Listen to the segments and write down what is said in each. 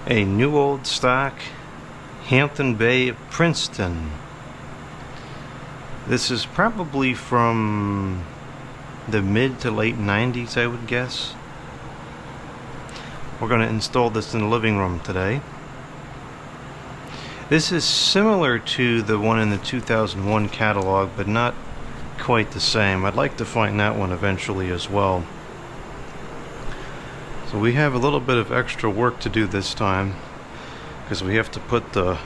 A new old stock Hampton Bay Princeton. This is probably from the mid to late 90s, I would guess. We're going to install this in the living room today. This is similar to the one in the 2001 catalog, but not quite the same. I'd like to find that one eventually as well. So we have a little bit of extra work to do this time because we have to put the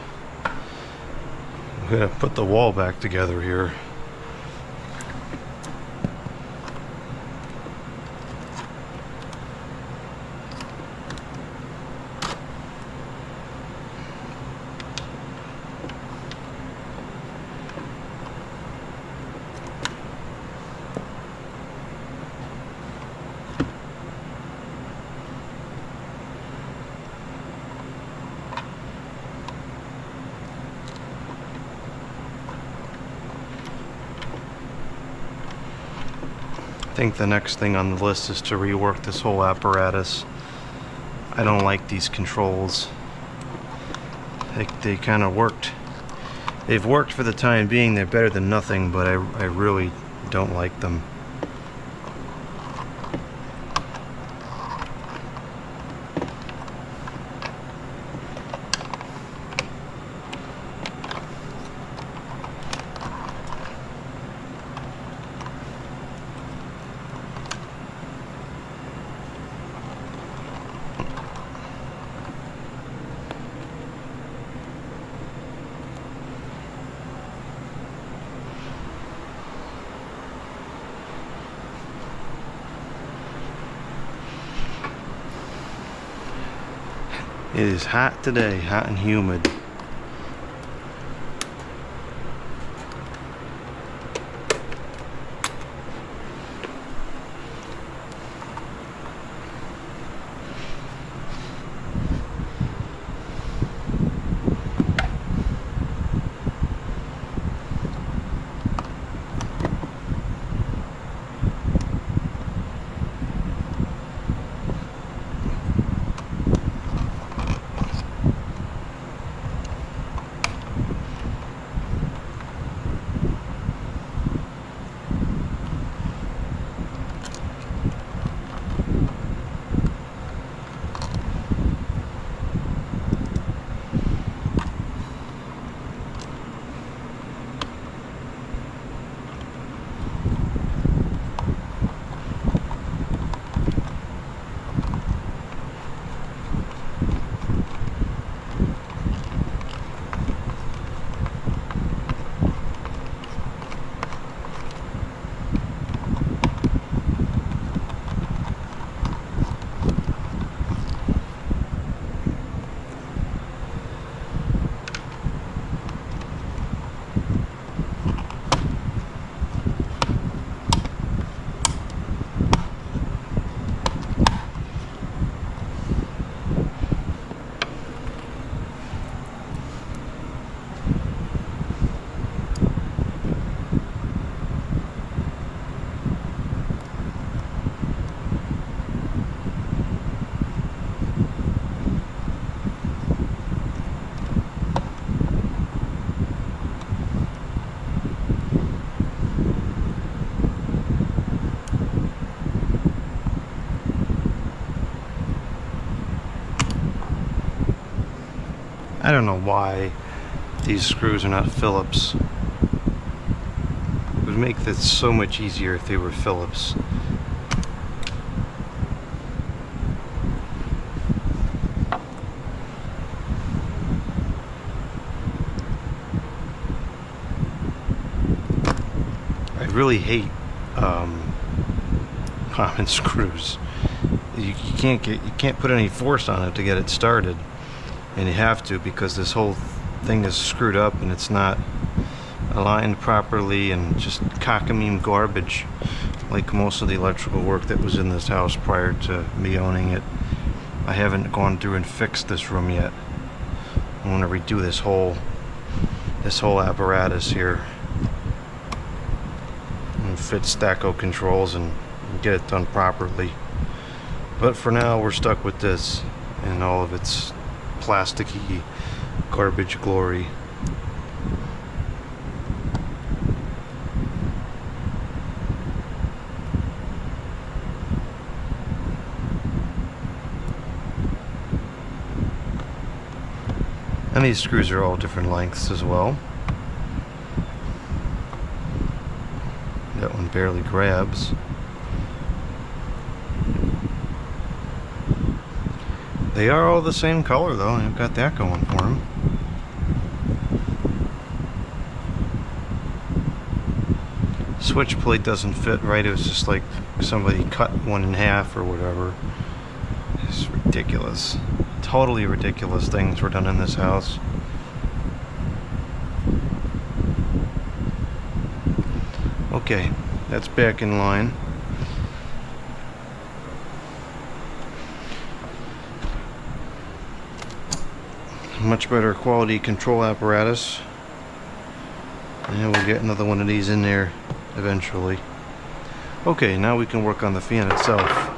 wall back together here. I think the next thing on the list is to rework this whole apparatus. I don't like these controls. They kind of worked. They've worked for the time being. They're better than nothing, but I really don't like them. It is hot today, hot and humid. I don't know why these screws are not Phillips. It would make this so much easier if they were Phillips. I really hate common screws. You can't put any force on it to get it started. And you have to, because this whole thing is screwed up and it's not aligned properly and just cockamamie garbage, like most of the electrical work that was in this house prior to me owning it. I haven't gone through and fixed this room yet. I want to redo this whole apparatus here and fit stacko controls and get it done properly. But for now, we're stuck with this and all of its plasticky garbage glory. And these screws are all different lengths as well. That one barely grabs. They are all the same color though, and I've got that going for them. Switch plate doesn't fit right. It was just like somebody cut one in half or whatever. It's ridiculous. Totally ridiculous things were done in this house. Okay, that's back in line. Much better quality control apparatus. And we'll get another one of these in there eventually. Okay, now we can work on the fan itself.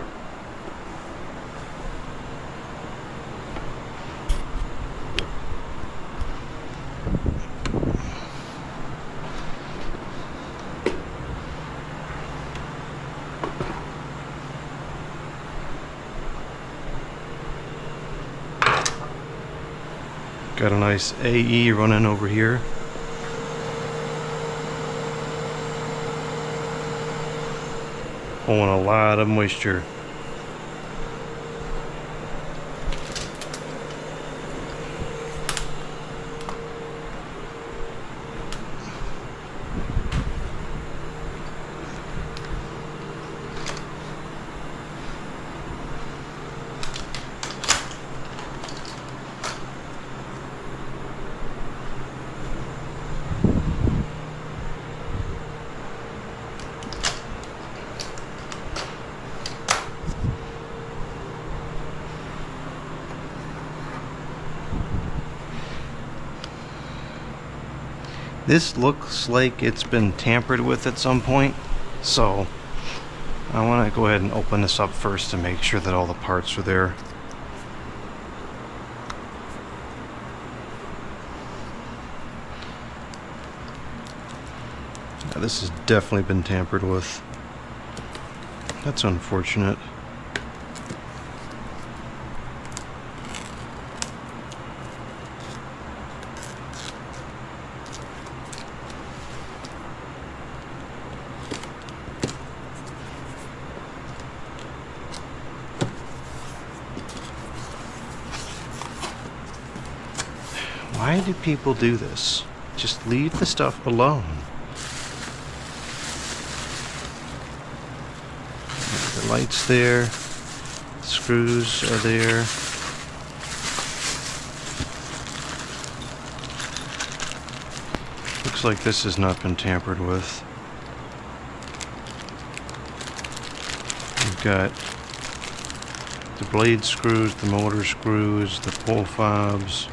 Got a nice AE running over here. Pulling a lot of moisture. This looks like it's been tampered with at some point, so I want to go ahead and open this up first to make sure that all the parts are there. Now, this has definitely been tampered with. That's unfortunate. Why do people do this? Just leave the stuff alone. The light's there. The screws are there. Looks like this has not been tampered with. We've got the blade screws, the motor screws, the pull fobs.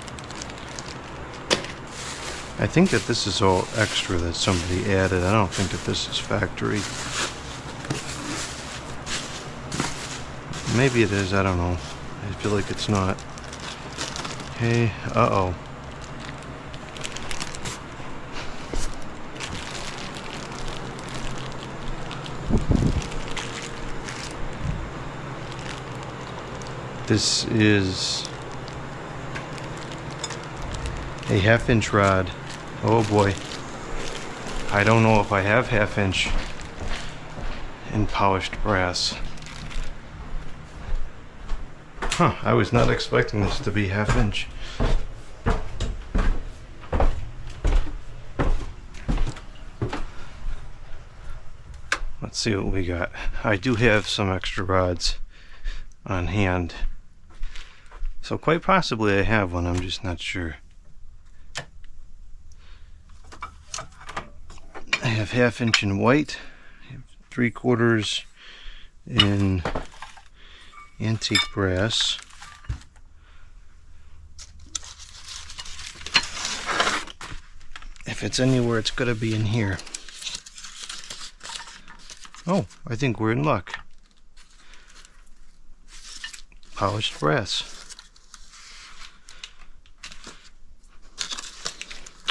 I think that this is all extra that somebody added. I don't think that this is factory. Maybe it is, I don't know. I feel like it's not. Okay, uh-oh. This is a 1/2-inch rod. Oh boy. I don't know if I have 1/2-inch in polished brass. Huh, I was not expecting this to be 1/2-inch. Let's see what we got. I do have some extra rods on hand. So quite possibly I have one, I'm just not sure. I have 1/2-inch in white, I have 3/4 in antique brass. If it's anywhere, it's gonna be in here. Oh, I think we're in luck. Polished brass.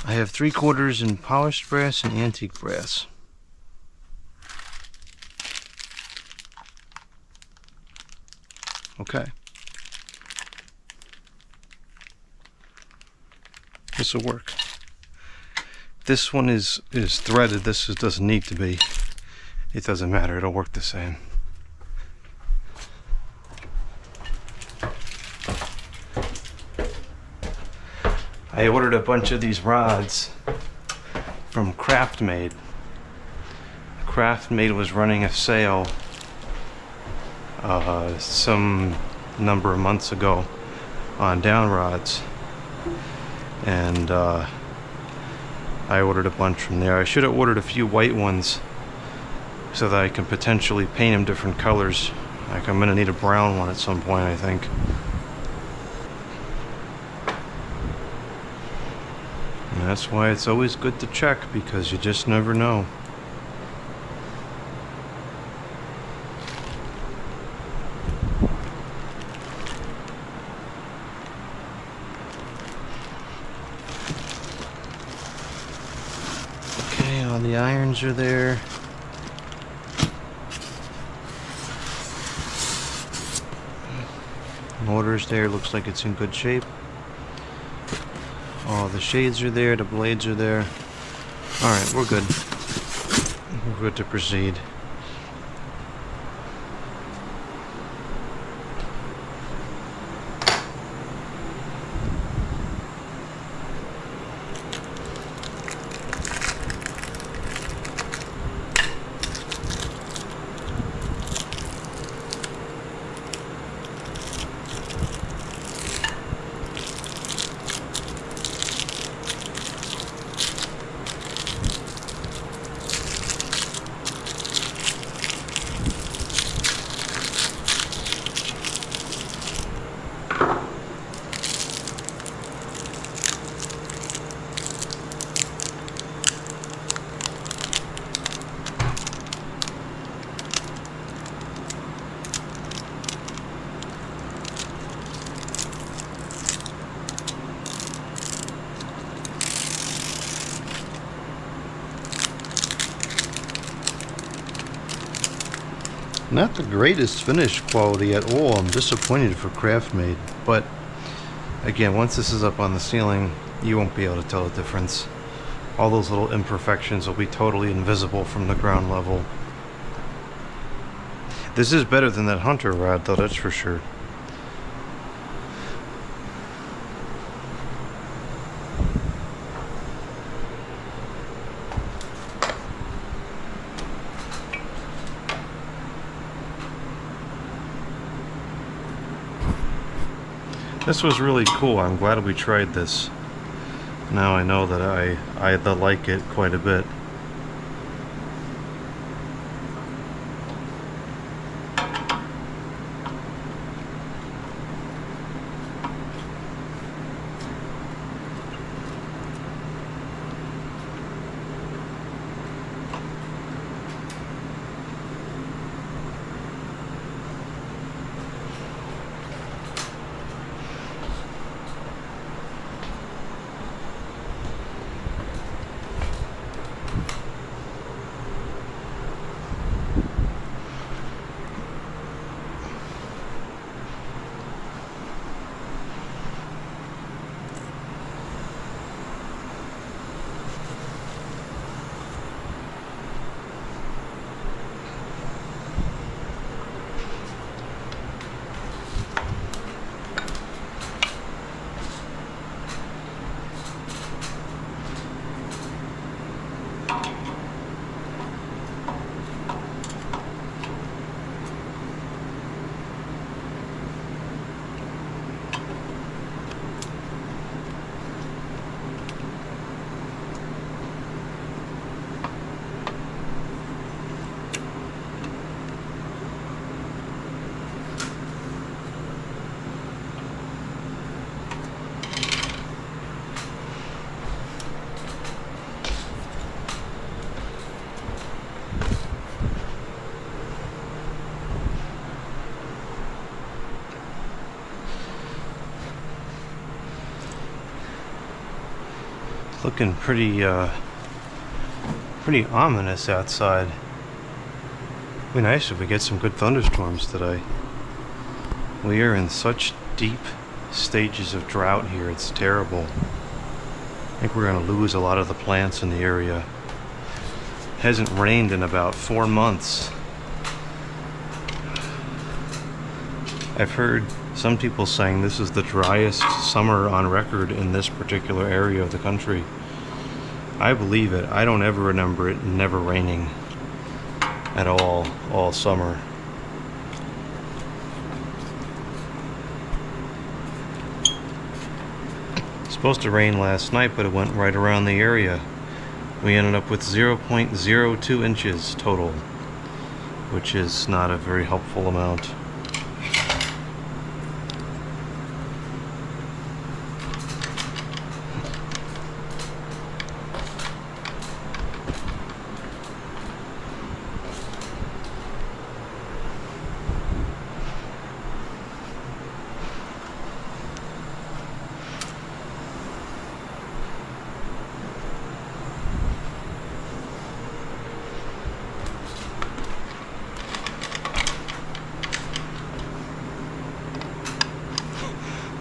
I have 3/4 in polished brass and antique brass. Okay. This will work. This one is threaded. This doesn't need to be. It doesn't matter. It'll work the same. I ordered a bunch of these rods from Craft-Made. Craft-Made was running a sale some number of months ago on downrods, and I ordered a bunch from there. I should have ordered a few white ones so that I can potentially paint them different colors. Like, I'm gonna need a brown one at some point, I think. And that's why it's always good to check, because you just never know. Okay, all the irons are there. Motor's there, looks like it's in good shape. All the shades are there, the blades are there. Alright, we're good. We're good to proceed. Not the greatest finish quality at all. I'm disappointed for Craft-Made, but again, once this is up on the ceiling, you won't be able to tell the difference. All those little imperfections will be totally invisible from the ground level. This is better than that Hunter rod, though, that's for sure. This was really cool. I'm glad we tried this. Now I know that I like it quite a bit. looking pretty ominous outside. It'd be nice if we get some good thunderstorms today. We are in such deep stages of drought here, it's terrible. I think we're going to lose a lot of the plants in the area. It hasn't rained in about 4 months. I've heard some people saying this is the driest summer on record in this particular area of the country. I believe it. I don't ever remember it never raining at all summer. Supposed to rain last night, but it went right around the area. We ended up with 0.02 inches total, which is not a very helpful amount.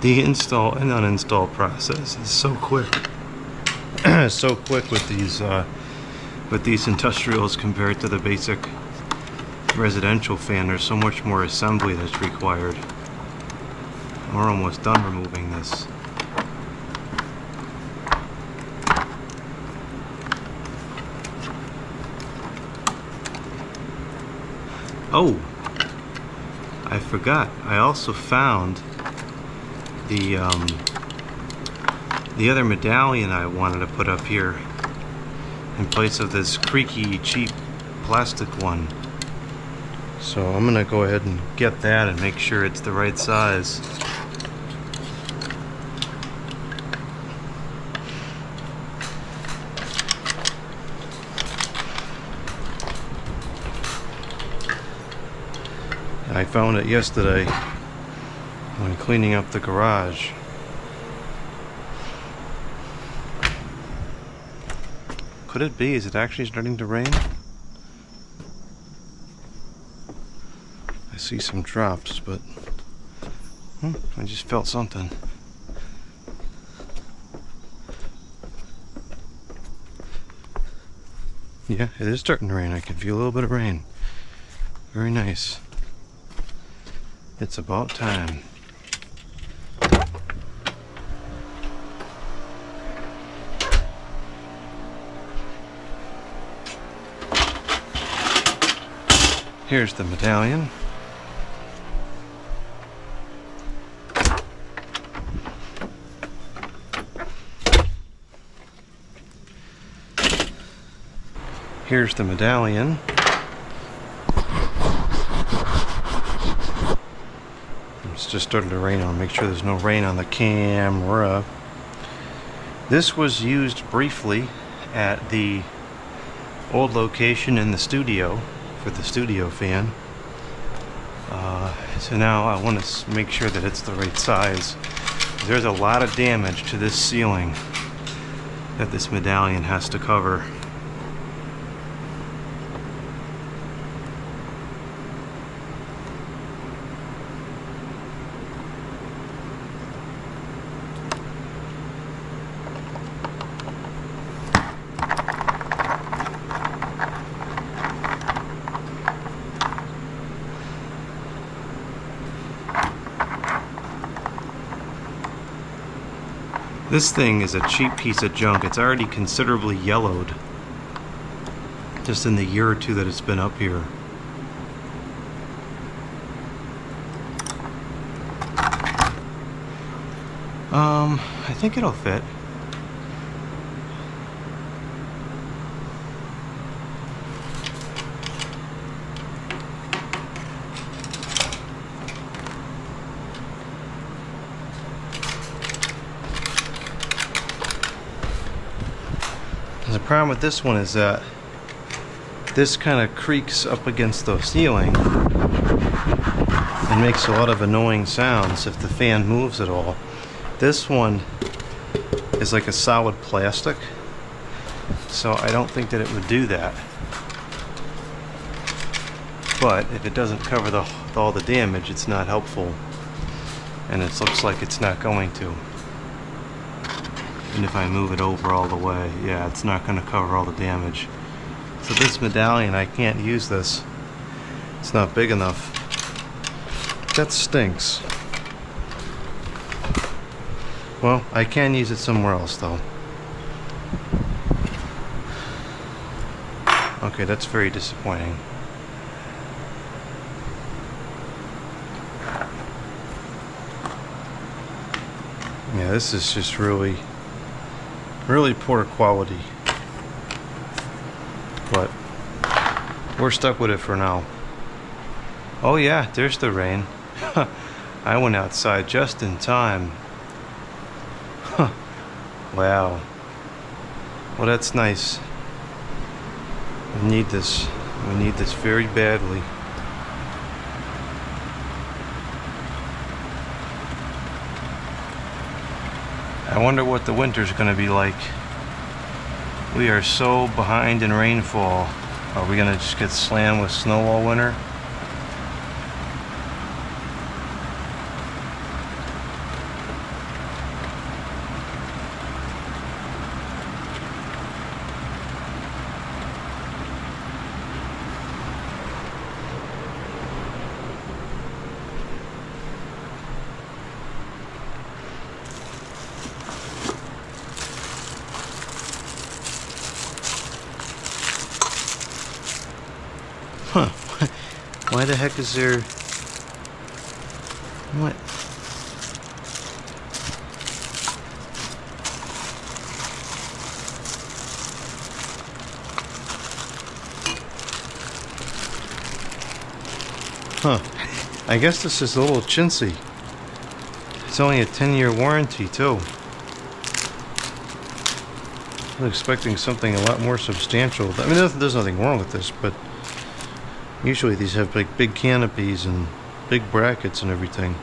The install and uninstall process is so quick. So quick with these industrials compared to the basic residential fan. There's so much more assembly that's required. We're almost done removing this. Oh, I forgot. I also found the other medallion I wanted to put up here in place of this creaky, cheap plastic one. So I'm gonna go ahead and get that and make sure it's the right size. I found it yesterday when cleaning up the garage. Could it be? Is it actually starting to rain? I see some drops, but I just felt something. Yeah, it is starting to rain. I can feel a little bit of rain. Very nice. It's about time. Here's the medallion. Here's the medallion. It's just starting to rain. I'll make sure there's no rain on the camera. This was used briefly at the old location in the studio for the studio fan. So now I want to make sure that it's the right size. There's a lot of damage to this ceiling that this medallion has to cover. This thing is a cheap piece of junk. It's already considerably yellowed just in the year or two that it's been up here. I think it'll fit. The problem with this one is that this kind of creaks up against the ceiling and makes a lot of annoying sounds if the fan moves at all. This one is like a solid plastic, So I don't think that it would do that. But if it doesn't cover all the damage, it's not helpful. And it looks like it's not going to. And if I move it over all the way, yeah, it's not going to cover all the damage. So this medallion, I can't use this. It's not big enough. That stinks. Well, I can use it somewhere else though. Okay, that's very disappointing. Yeah, this is just really poor quality. But we're stuck with it for now. Oh yeah, there's the rain. I went outside just in time. Wow. Well, that's nice. We need this. We need this very badly. I wonder what the winter's going to be like. We are so behind in rainfall. Are we going to just get slammed with snow all winter? Huh. Why the heck is there... What? Huh. I guess this is a little chintzy. It's only a 10-year warranty, too. I was expecting something a lot more substantial. I mean, there's nothing wrong with this, but usually these have like big canopies and big brackets and everything.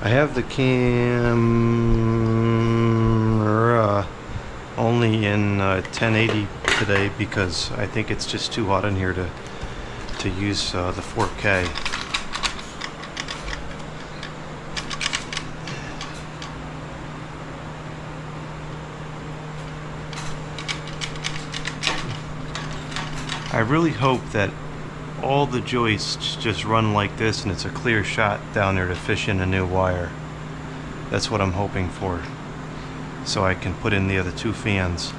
I have the camera only in 1080 today because I think it's just too hot in here to use the 4K. I really hope that all the joists just run like this and it's a clear shot down there to fish in a new wire. That's what I'm hoping for, so I can put in the other two fans.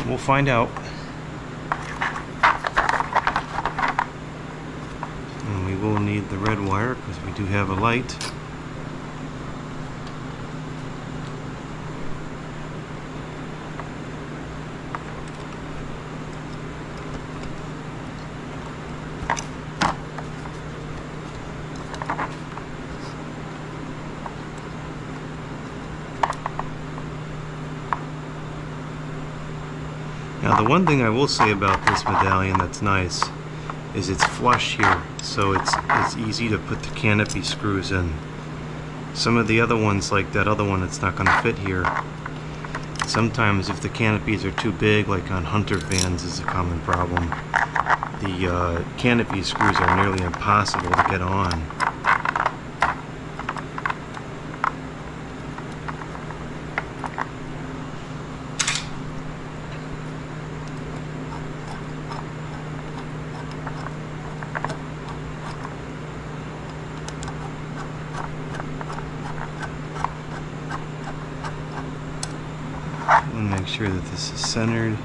We'll find out. And we will need the red wire because we do have a light. Now the one thing I will say about this medallion that's nice is it's flush here, so it's easy to put the canopy screws in. Some of the other ones, like that other one, it's not going to fit here. Sometimes if the canopies are too big, like on hunter vans is a common problem, the canopy screws are nearly impossible to get on. Make sure that this is centered.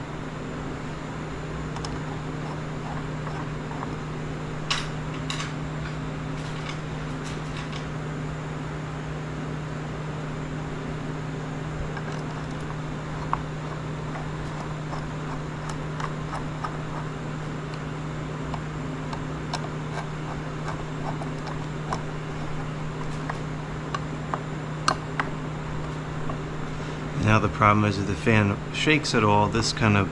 Now the problem is if the fan shakes at all, this kind of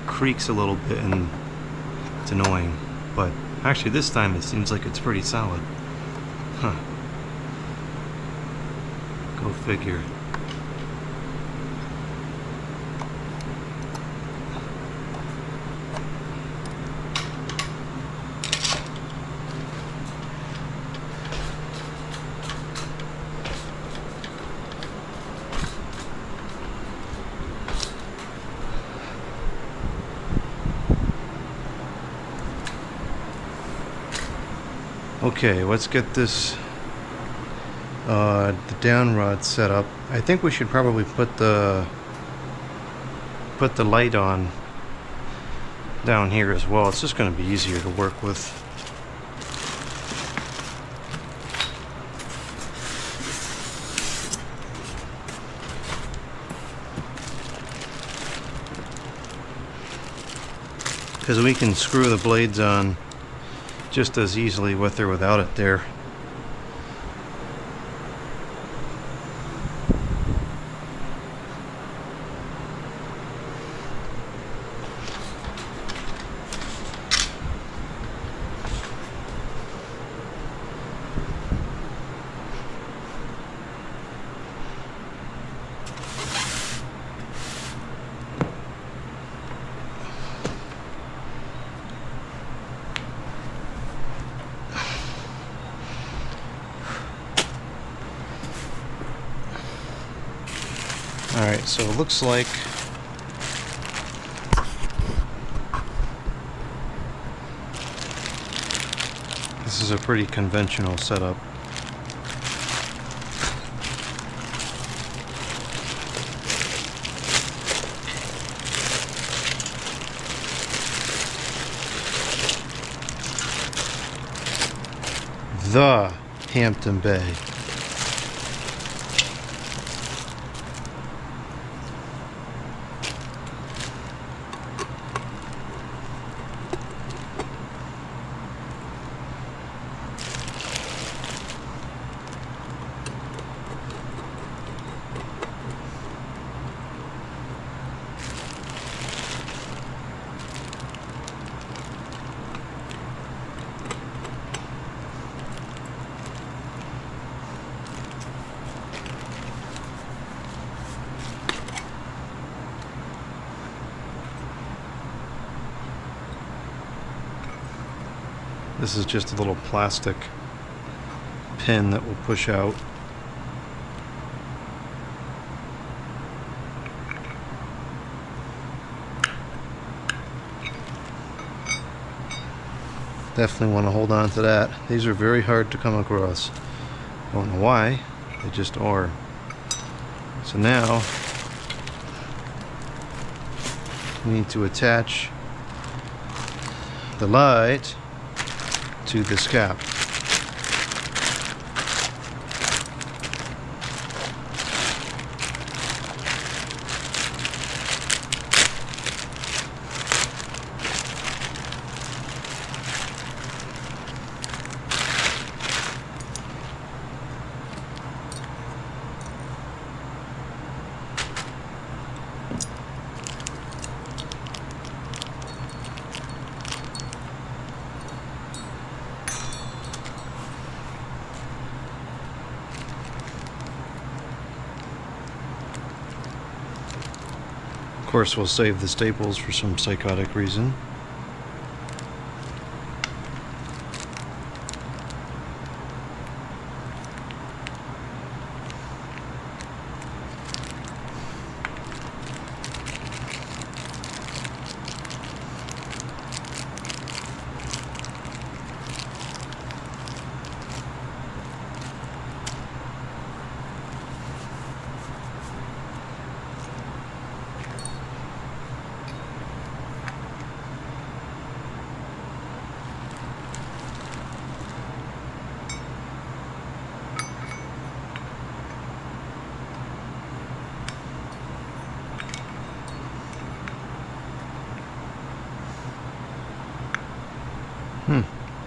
creaks a little bit and it's annoying. But actually this time it seems like it's pretty solid. Huh. Go figure. Okay, let's get this the downrod set up. I think we should probably put the light on down here as well. It's just going to be easier to work with. Because we can screw the blades on just as easily with or without it there. Alright, so it looks like this is a pretty conventional setup. The Hampton Bay. This is just a little plastic pin that will push out. Definitely want to hold on to that. These are very hard to come across. Don't know why, they just are. So now we need to attach the light to this cap. Of course, we'll save the staples for some psychotic reason.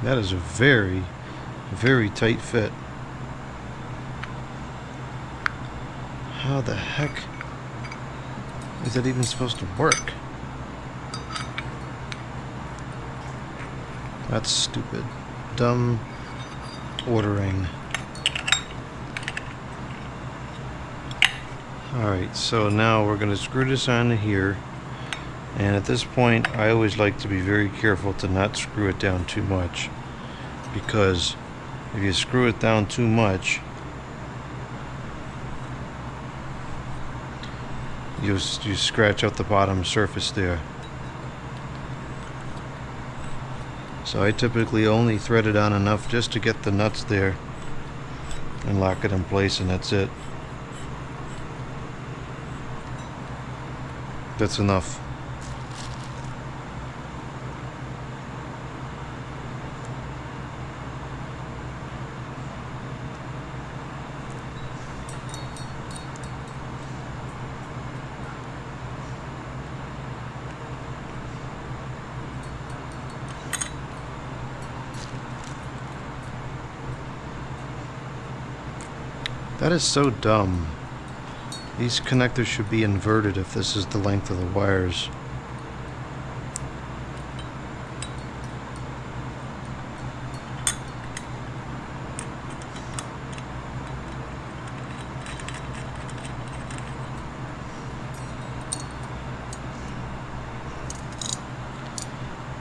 That is a very, very tight fit. How the heck is that even supposed to work? That's stupid. Dumb ordering. Alright, so now we're going to screw this onto here. And at this point, I always like to be very careful to not screw it down too much. Because if you screw it down too much, you scratch out the bottom surface there. So I typically only thread it on enough just to get the nuts there and lock it in place, and that's it. That's enough. That is so dumb. These connectors should be inverted if this is the length of the wires.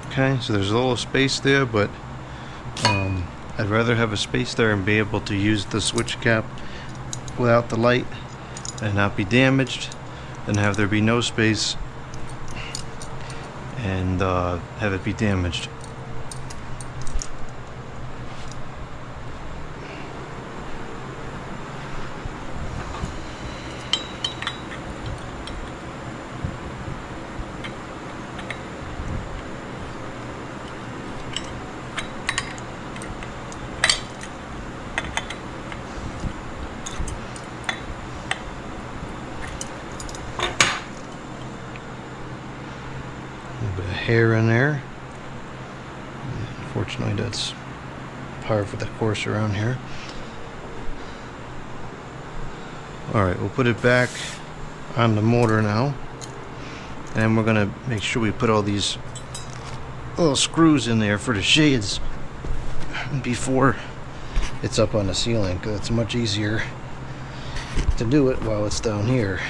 Okay, so there's a little space there, but I'd rather have a space there and be able to use the switch cap without the light and not be damaged than have there be no space and have it be damaged. Hair in there. Unfortunately, that's par for the course around here. Alright, we'll put it back on the motor now, and we're gonna make sure we put all these little screws in there for the shades before it's up on the ceiling, because it's much easier to do it while it's down here.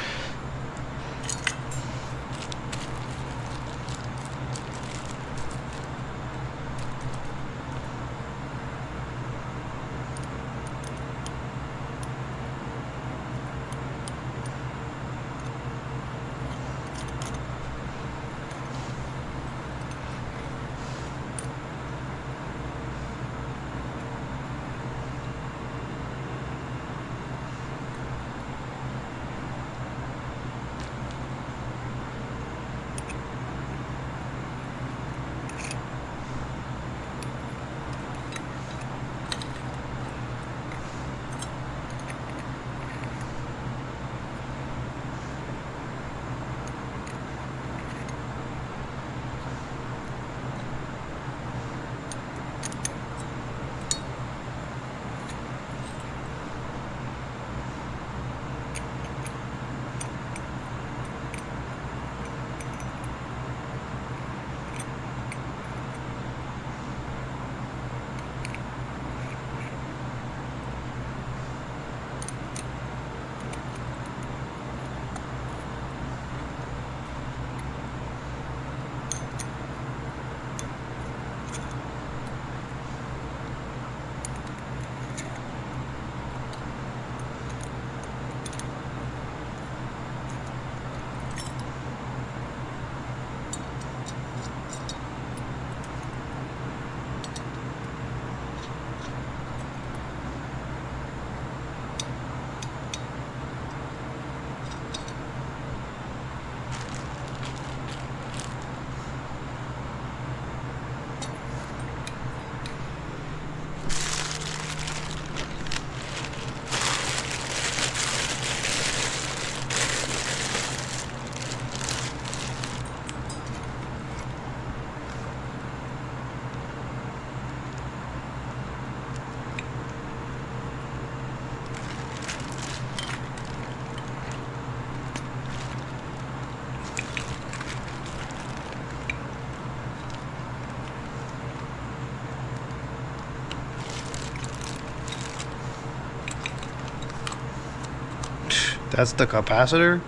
That's the capacitor?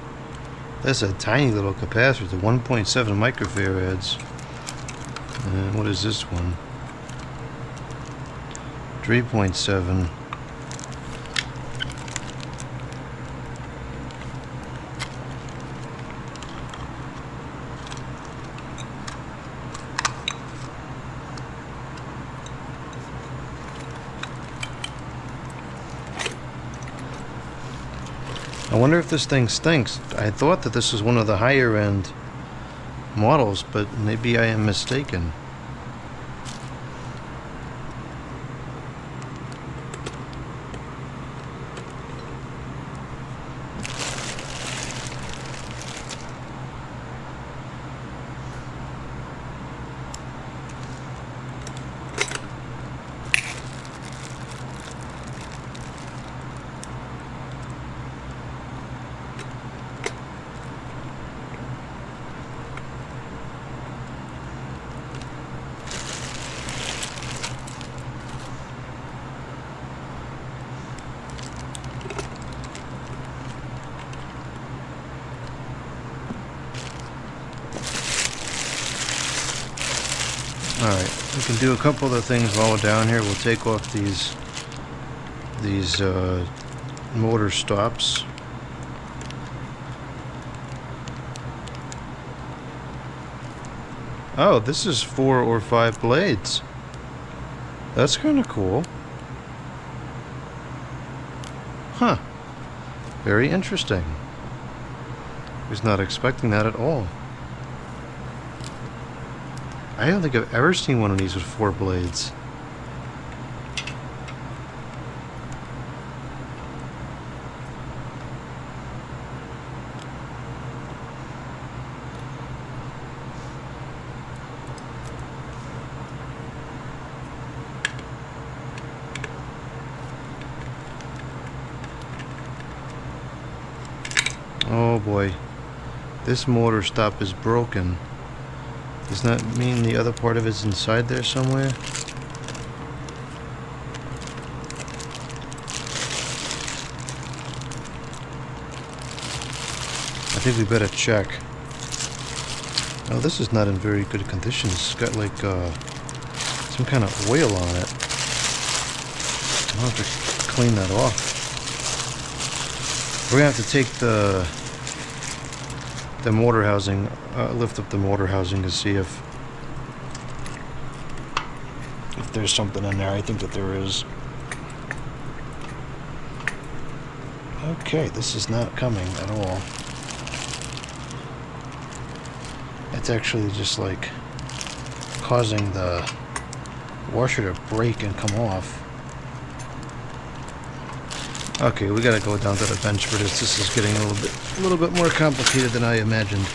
That's a tiny little capacitor, the 1.7 microfarads. And what is this one? 3.7. I wonder if this thing stinks. I thought that this was one of the higher end models, but maybe I am mistaken. Alright, we can do a couple other things while we're down here. We'll take off these motor stops. Oh, this is 4 or 5 blades. That's kind of cool. Huh. Very interesting. Was not expecting that at all. I don't think I've ever seen one of these with 4 blades. Oh boy, this motor stop is broken. Does that mean the other part of it's inside there somewhere? I think we better check. Oh, this is not in very good condition. It's got like some kind of oil on it. I'll have to clean that off. We're gonna have to take the motor housing, lift up the motor housing to see if there's something in there. I think that there is. Okay, this is not coming at all. It's actually just like causing the washer to break and come off. Okay, we gotta go down to the bench for this. This is getting a little bit more complicated than I imagined.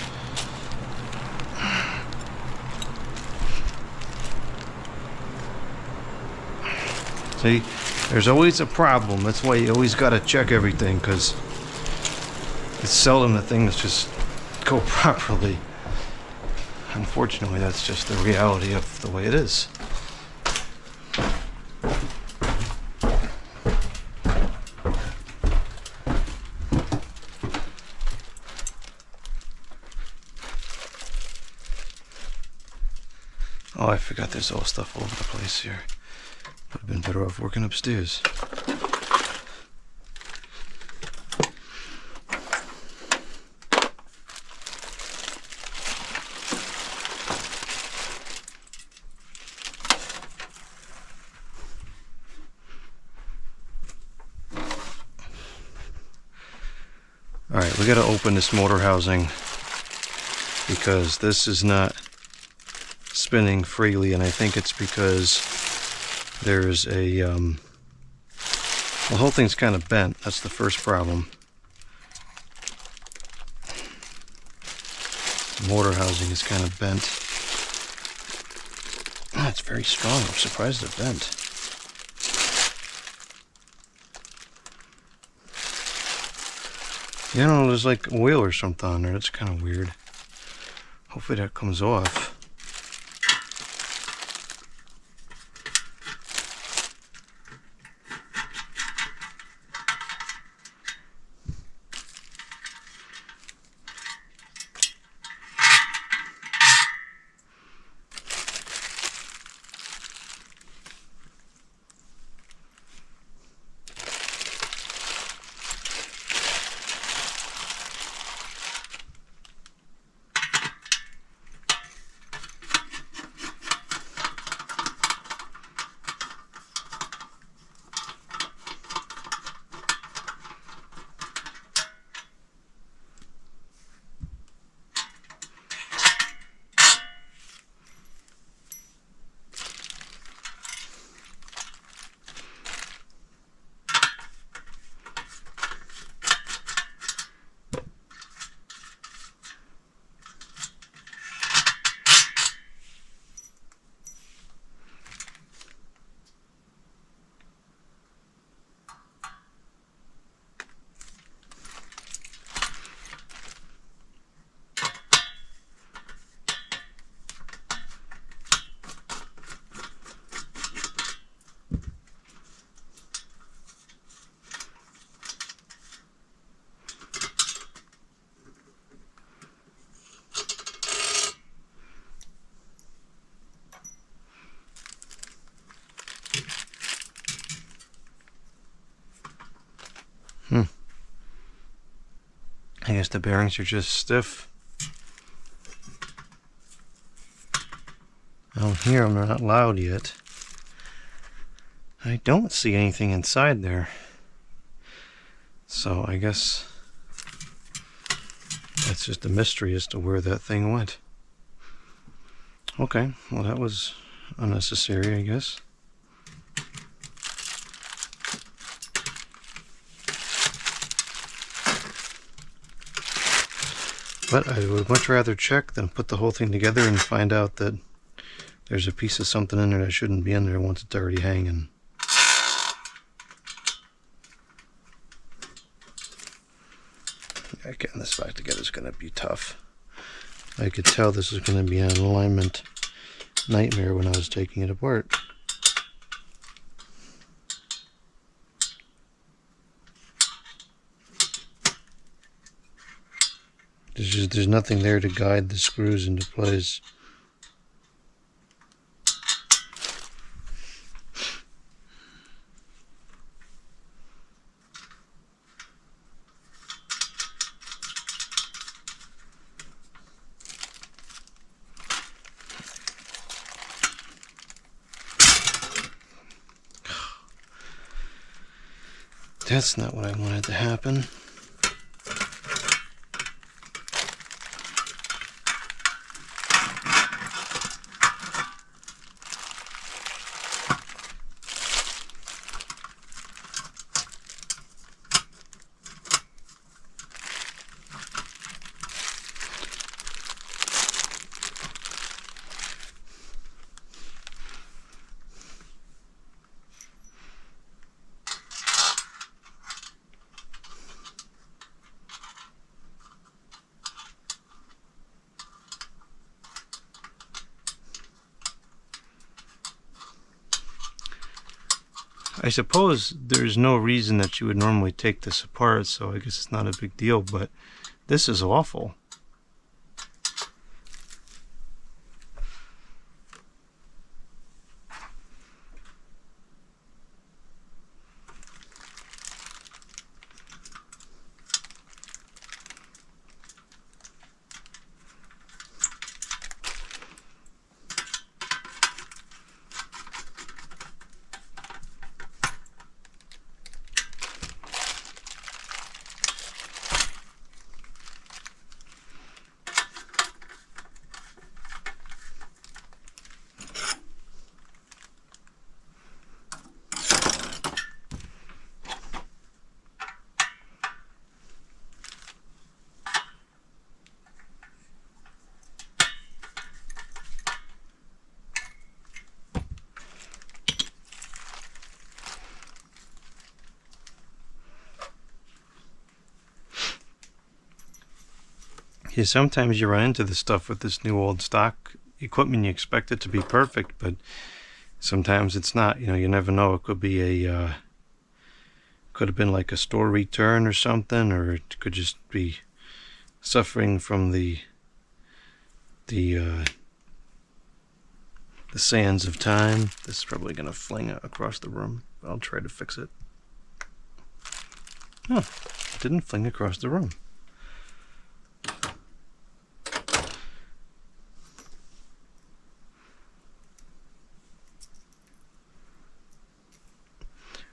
See, there's always a problem. That's why you always gotta check everything, because it's seldom the things just go properly. Unfortunately, that's just the reality of the way it is. Oh, I forgot there's all stuff all over the place here. Would have been better off working upstairs. Alright, we gotta open this motor housing because this is not spinning freely, and I think it's because there's a the whole thing's kind of bent. That's the first problem. The motor housing is kind of bent. Oh, it's very strong. I'm surprised it bent. You know, there's like oil or something on there. That's kind of weird. Hopefully that comes off. I guess the bearings are just stiff. I don't hear them, they're not loud yet. I don't see anything inside there. So I guess that's just a mystery as to where that thing went. Okay, well that was unnecessary, I guess. But I would much rather check than put the whole thing together and find out that there's a piece of something in there that shouldn't be in there once it's already hanging. Yeah, getting this back together is going to be tough. I could tell this is going to be an alignment nightmare when I was taking it apart. There's nothing there to guide the screws into place. That's not what I wanted to happen. I suppose there's no reason that you would normally take this apart, so I guess it's not a big deal, but this is awful. Yeah, sometimes you run into this stuff with this new old stock equipment. You expect it to be perfect, but sometimes it's not. You know, you never know. It could be a could have been like a store return or something, or it could just be suffering from the sands of time. This is probably going to fling across the room. I'll try to fix it. Oh, it didn't fling across the room.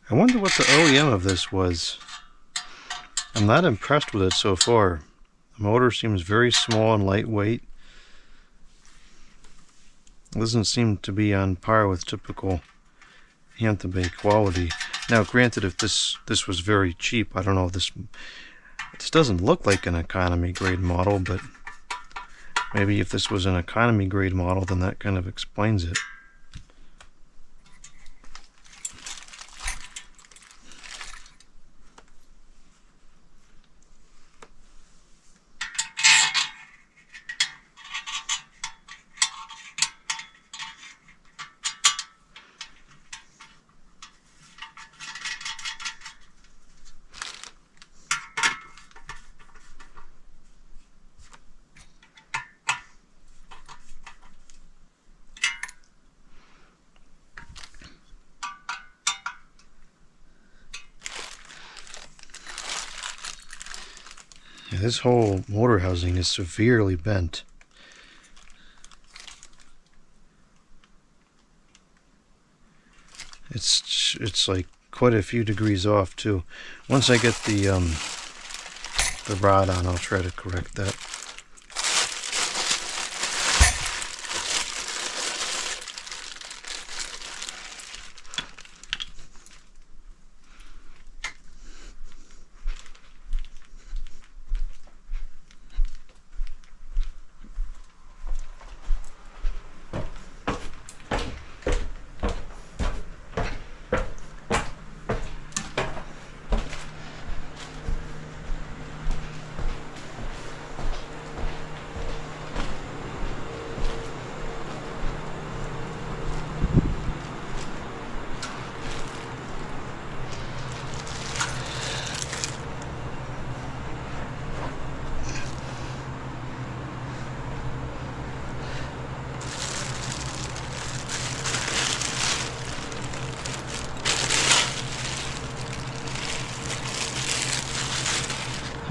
I wonder what the OEM of this was. I'm not impressed with it so far. The motor seems very small and lightweight. It doesn't seem to be on par with typical Hampton Bay quality. Now, granted, if this was very cheap, I don't know, this doesn't look like an economy grade model, but maybe if this was an economy grade model, then that kind of explains it. Yeah, this whole motor housing is severely bent. It's like quite a few degrees off too. Once I get the rod on, I'll try to correct that.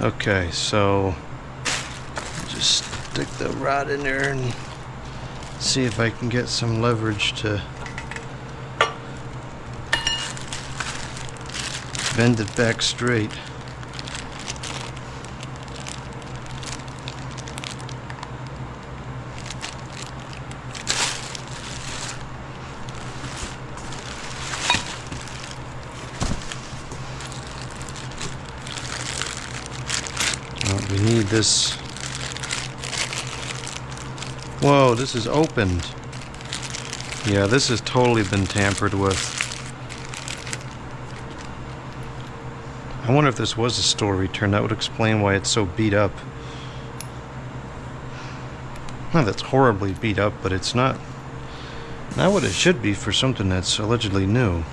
Okay, so just stick the rod in there and see if I can get some leverage to bend it back straight. We need this. Whoa, this is opened. Yeah, this has totally been tampered with. I wonder if this was a store return. That would explain why it's so beat up. Not that's horribly beat up, but it's not what it should be for something that's allegedly new.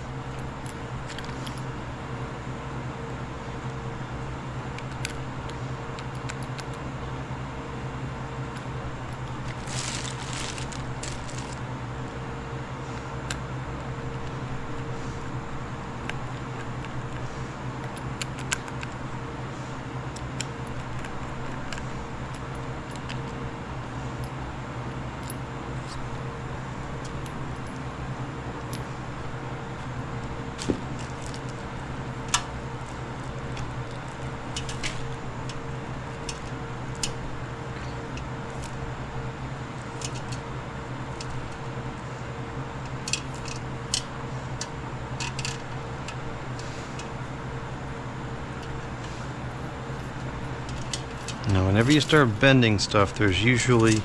Now, whenever you start bending stuff, there's usually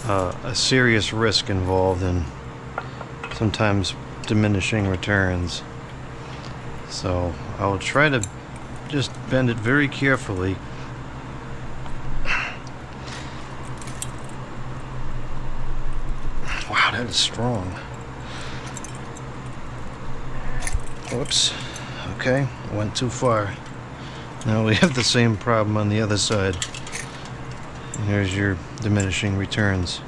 a serious risk involved in sometimes diminishing returns. So I'll try to just bend it very carefully. Wow, that is strong. Whoops. Okay, went too far. Now we have the same problem on the other side. And here's your diminishing returns.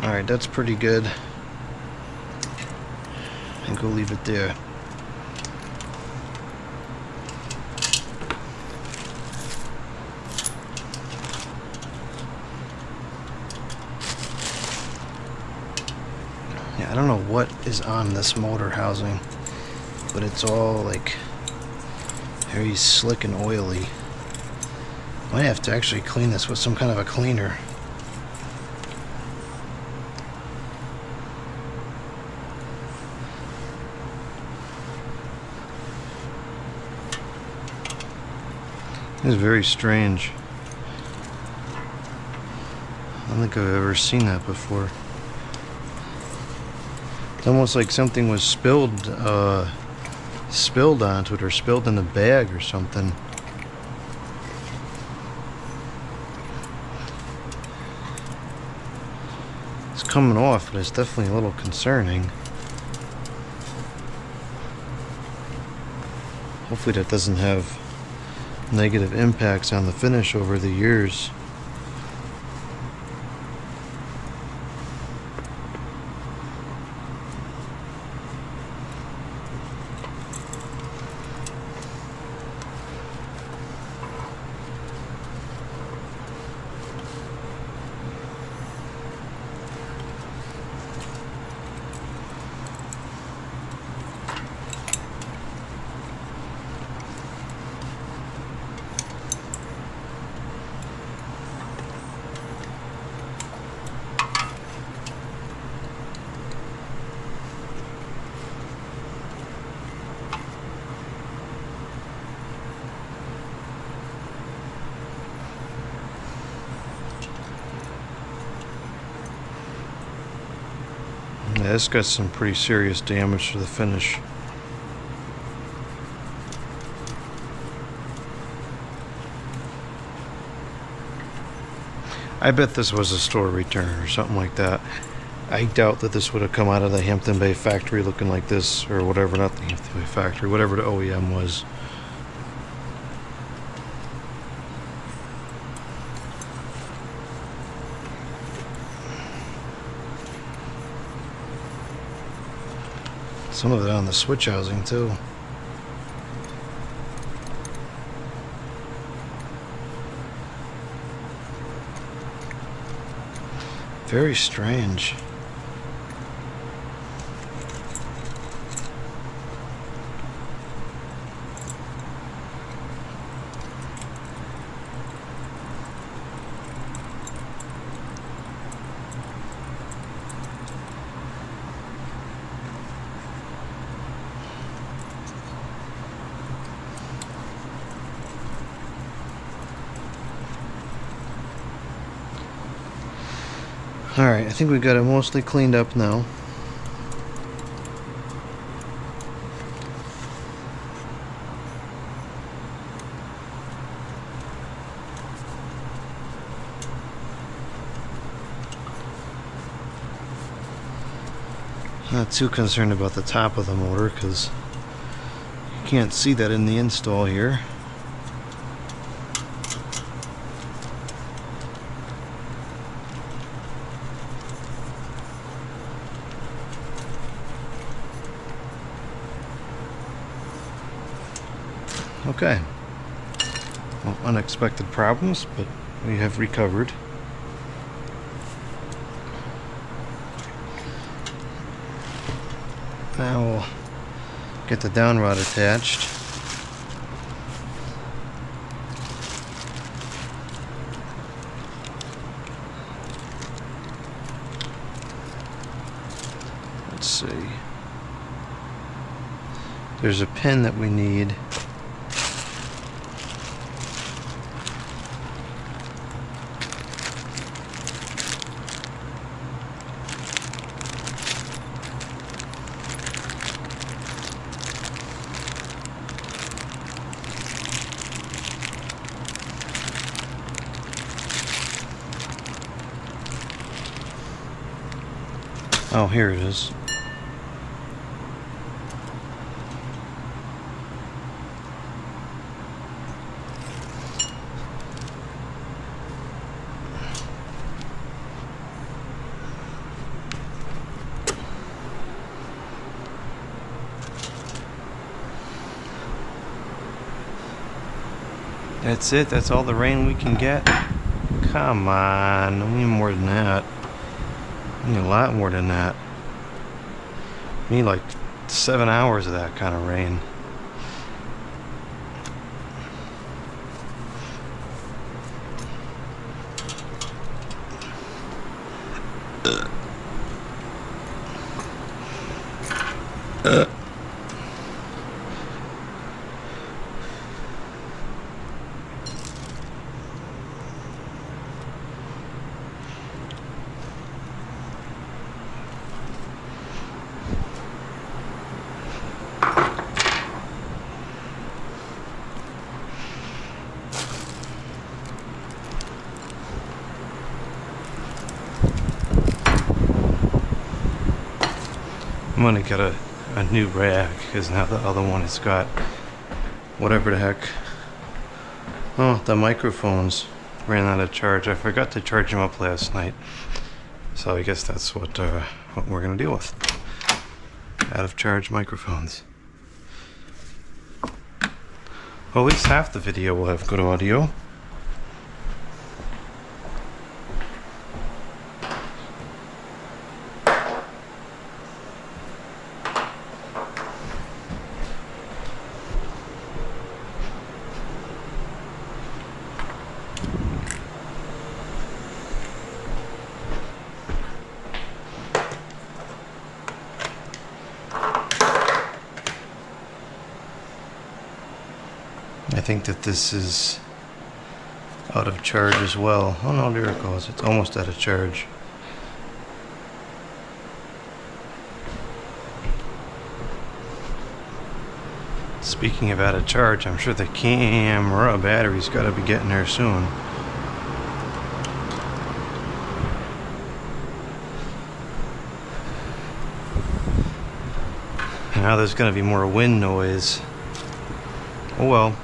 Alright, that's pretty good. I think we'll leave it there. I don't know what is on this motor housing, but it's all like very slick and oily. Might have to actually clean this with some kind of a cleaner. This is very strange. I don't think I've ever seen that before. It's almost like something was spilled onto it, or spilled in the bag or something. It's coming off, but it's definitely a little concerning. Hopefully that doesn't have negative impacts on the finish over the years. Yeah, this got some pretty serious damage to the finish. I bet this was a store return or something like that. I doubt that this would have come out of the Hampton Bay factory looking like this, or whatever, not the Hampton Bay factory, whatever the OEM was. Some of it on the switch housing too. Very strange. Alright, I think we got it mostly cleaned up now. Not too concerned about the top of the motor because you can't see that in the install here. Okay. Well, unexpected problems, but we have recovered. Now we'll get the downrod attached. Let's see. There's a pin that we need. Oh, here it is. That's it? That's all the rain we can get? Come on, we need more than that. We need a lot more than that. We need like 7 hours of that kind of rain. I'm gonna get a new rag because now the other one has got whatever the heck Oh, the microphones ran out of charge. I forgot to charge them up last night. So I guess that's what we're going to deal with. Out of charge microphones. Well, at least half the video will have good audio. I think that this is out of charge as well. Oh no, there it goes. It's almost out of charge. Speaking of out of charge, I'm sure the camera battery's got to be getting there soon. Now there's going to be more wind noise. Oh well.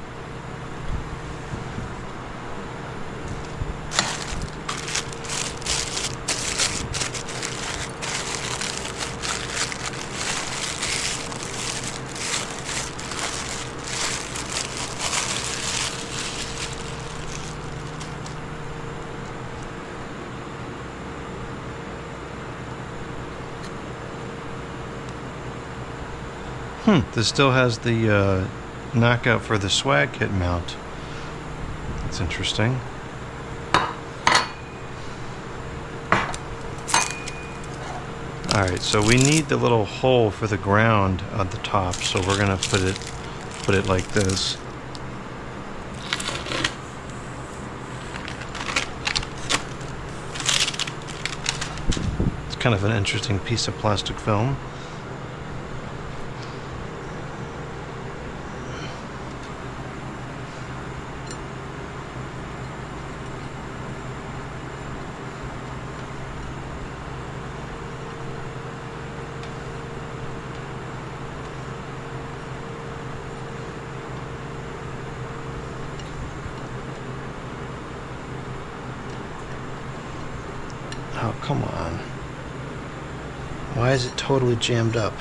This still has the knockout for the swag kit mount. That's interesting. Alright, so we need the little hole for the ground at the top, so we're gonna put it like this. It's kind of an interesting piece of plastic film. Oh, come on. Why is it totally jammed up?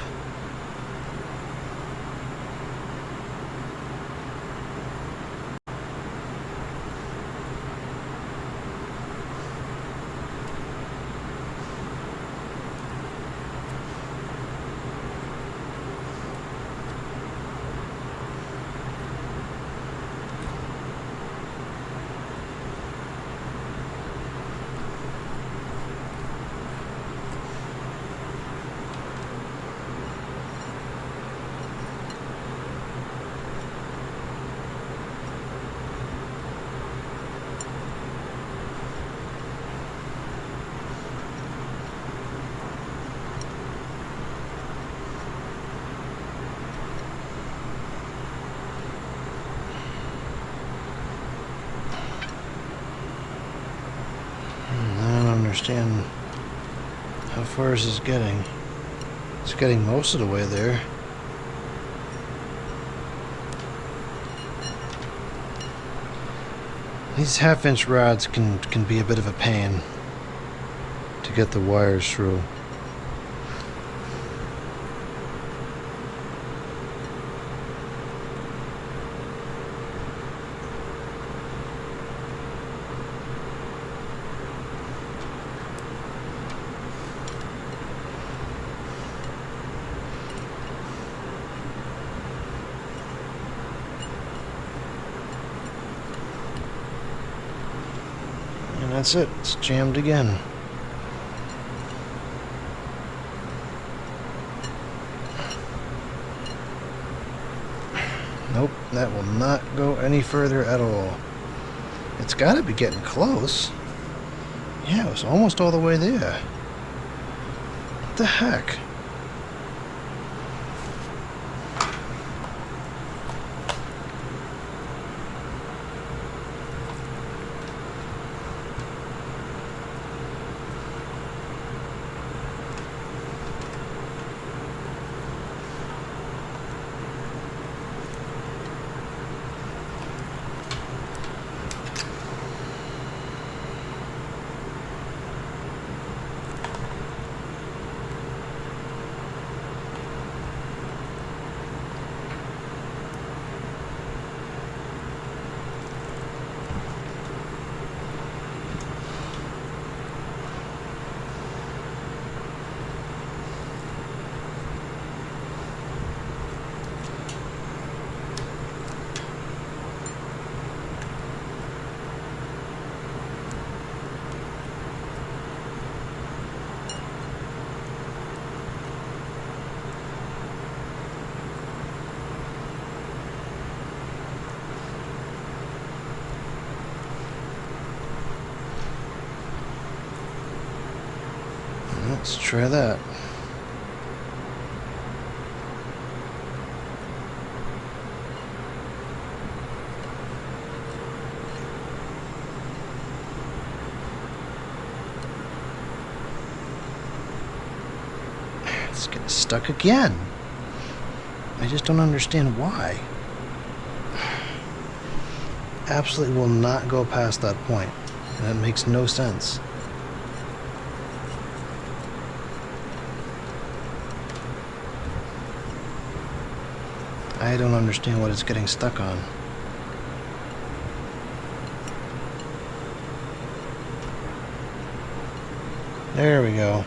Understand how far is this getting? It's getting most of the way there. These half-inch rods can be a bit of a pain to get the wires through. And that's it. It's jammed again. Nope, that will not go any further at all. It's got to be getting close. Yeah, it was almost all the way there. What the heck? Let's try that. It's getting stuck again. I just don't understand why. Absolutely will not go past that point. That makes no sense. I don't understand what it's getting stuck on. There we go.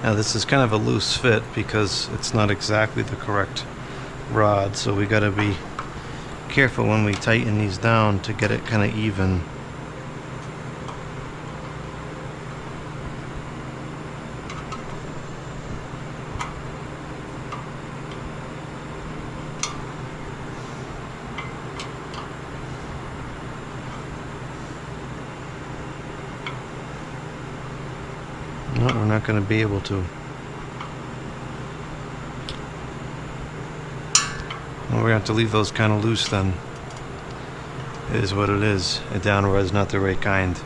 Now this is kind of a loose fit because it's not exactly the correct rod, so we gotta be careful when we tighten these down to get it kind of even. No, we're not going to be able to. Well, we're going to have to leave those kind of loose then. It is what it is. A downrod is not the right kind.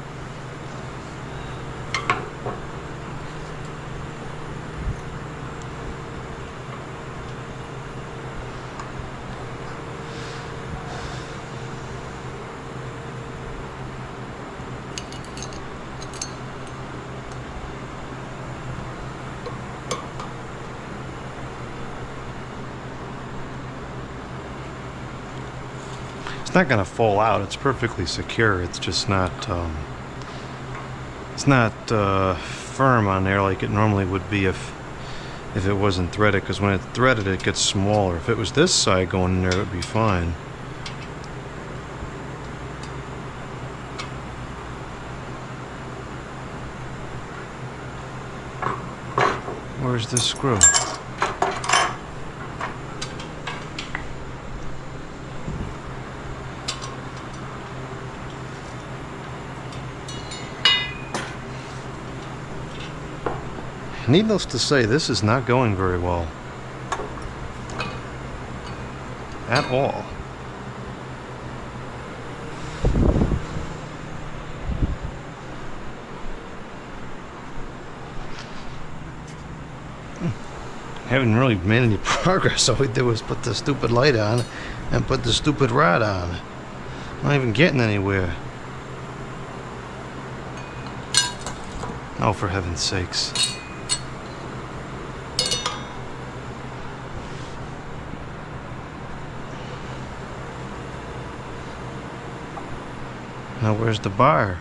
It's not going to fall out. It's perfectly secure. It's just not firm on there like it normally would be if it wasn't threaded, because when it's threaded it gets smaller. If it was this side going in there, it would be fine. Where's this screw? Needless to say, this is not going very well. At all. Haven't really made any progress. All we did was put the stupid light on and put the stupid rod on. Not even getting anywhere. Oh, for heaven's sakes. Now where's the bar?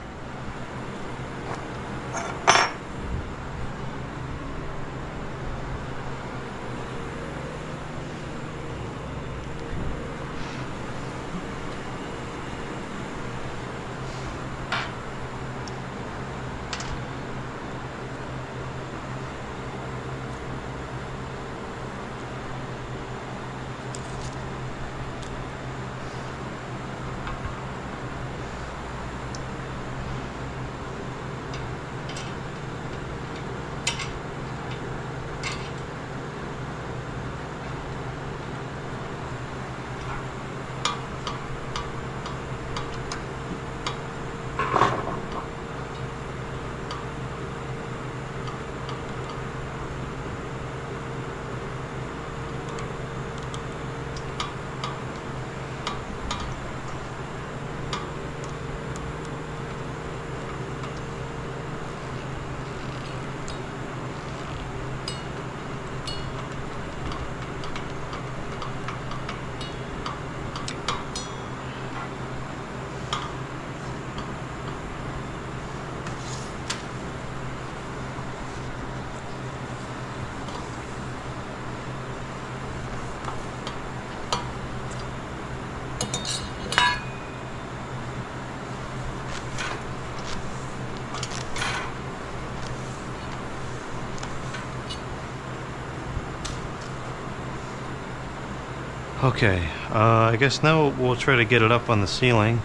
Okay, I guess now we'll try to get it up on the ceiling,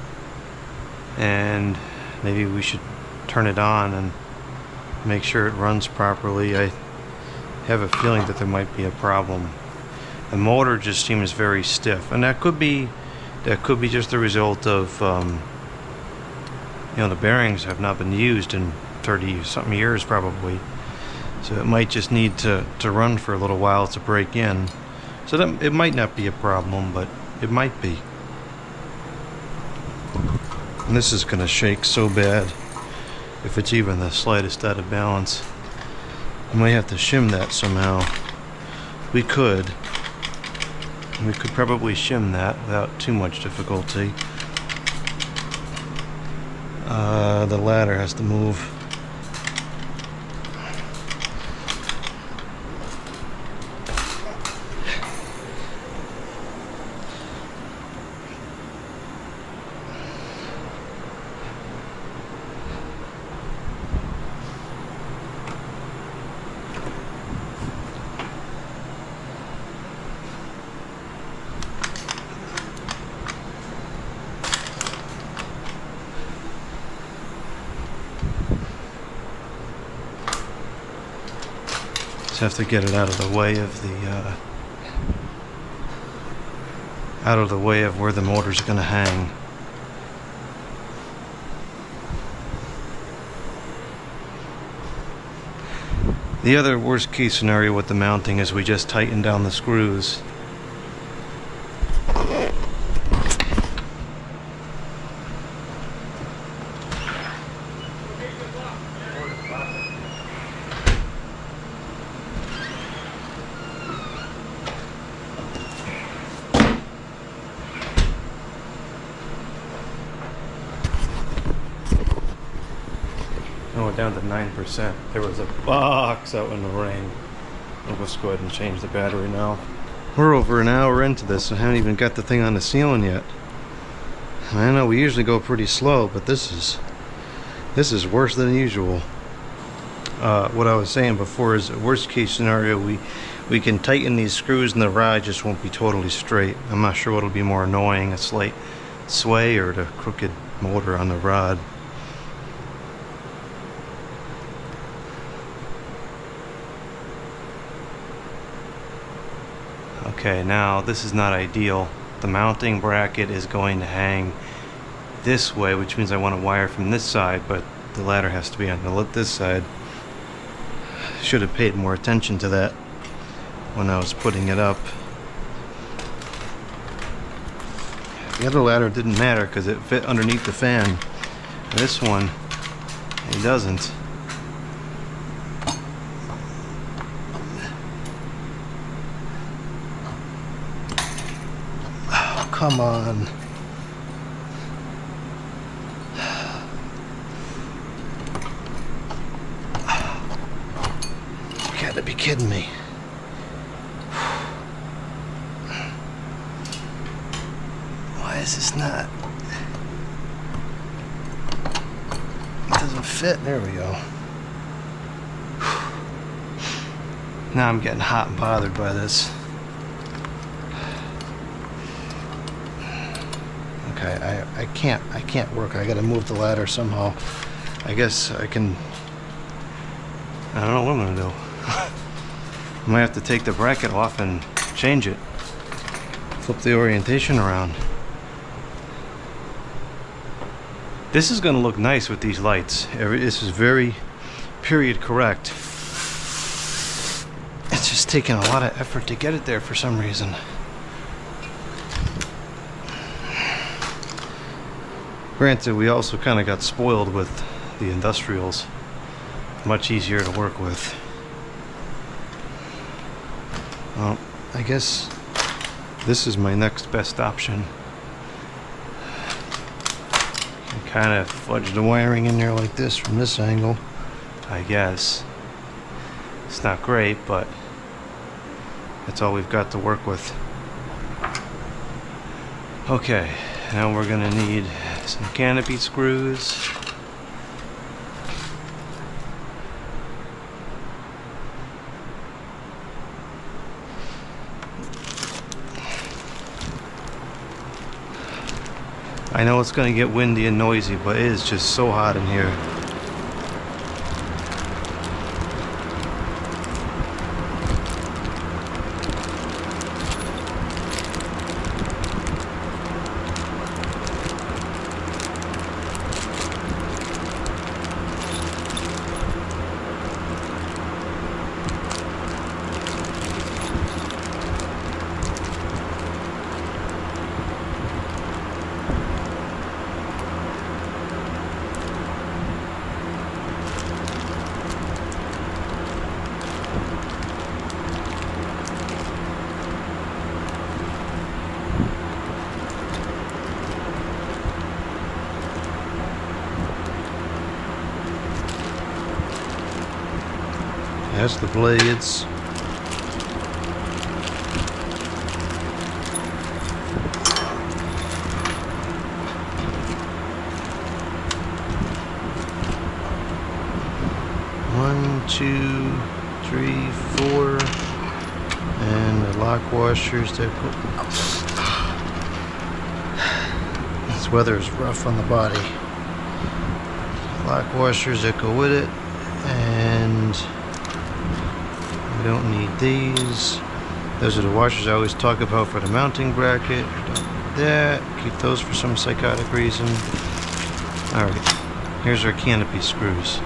and maybe we should turn it on and make sure it runs properly. I have a feeling that there might be a problem. The motor just seems very stiff, and that could be just the result of the bearings have not been used in 30 something years probably, so it might just need to run for a little while to break in. So that it might not be a problem, but it might be. And this is gonna shake so bad if it's even the slightest out of balance. I might have to shim that somehow. We could probably shim that without too much difficulty. The ladder has to move. Have to get it out of the way of where the motor's going to hang. The other worst case scenario with the mounting is we just tighten down the screws. Oh, we're down to 9%. There was a box out in the rain. I'll just go ahead and change the battery now. We're over an hour into this and haven't even got the thing on the ceiling yet. I know we usually go pretty slow, but this is worse than usual. What I was saying before is, worst case scenario, we can tighten these screws and the rod just won't be totally straight. I'm not sure what'll be more annoying, a slight sway or the crooked motor on the rod. Okay, now this is not ideal. The mounting bracket is going to hang this way, which means I want to wire from this side, but the ladder has to be on this side. Should have paid more attention to that when I was putting it up. The other ladder didn't matter because it fit underneath the fan. This one, it doesn't. Come on. You gotta be kidding me. Why is this not? It doesn't fit. There we go. Now I'm getting hot and bothered by this. Okay, I can't work. I gotta move the ladder somehow. I guess I can. I don't know what I'm gonna do. I might have to take the bracket off and change it. Flip the orientation around. This is gonna look nice with these lights. This is very period correct. It's just taking a lot of effort to get it there for some reason. Granted, we also kind of got spoiled with the industrials. Much easier to work with. Well, I guess this is my next best option. I kind of fudge the wiring in there like this from this angle, I guess. It's not great, but that's all we've got to work with. Okay, now we're gonna need some canopy screws. I know it's going to get windy and noisy, but it is just so hot in here. That's the blades. One, two, three, four, and the lock washers that go. This weather is rough on the body. Lock washers that go with it, and we don't need these. Those are the washers I always talk about for the mounting bracket. We don't need that. Keep those for some psychotic reason. Alright, here's our canopy screws.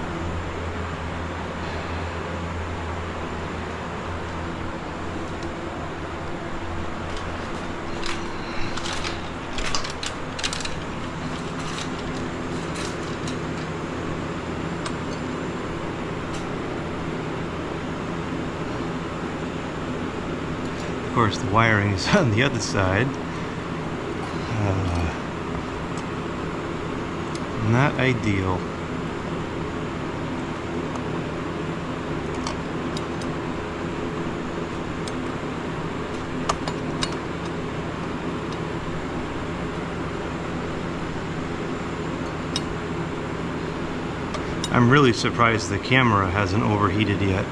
Of course, the wiring is on the other side. Not ideal. I'm really surprised the camera hasn't overheated yet.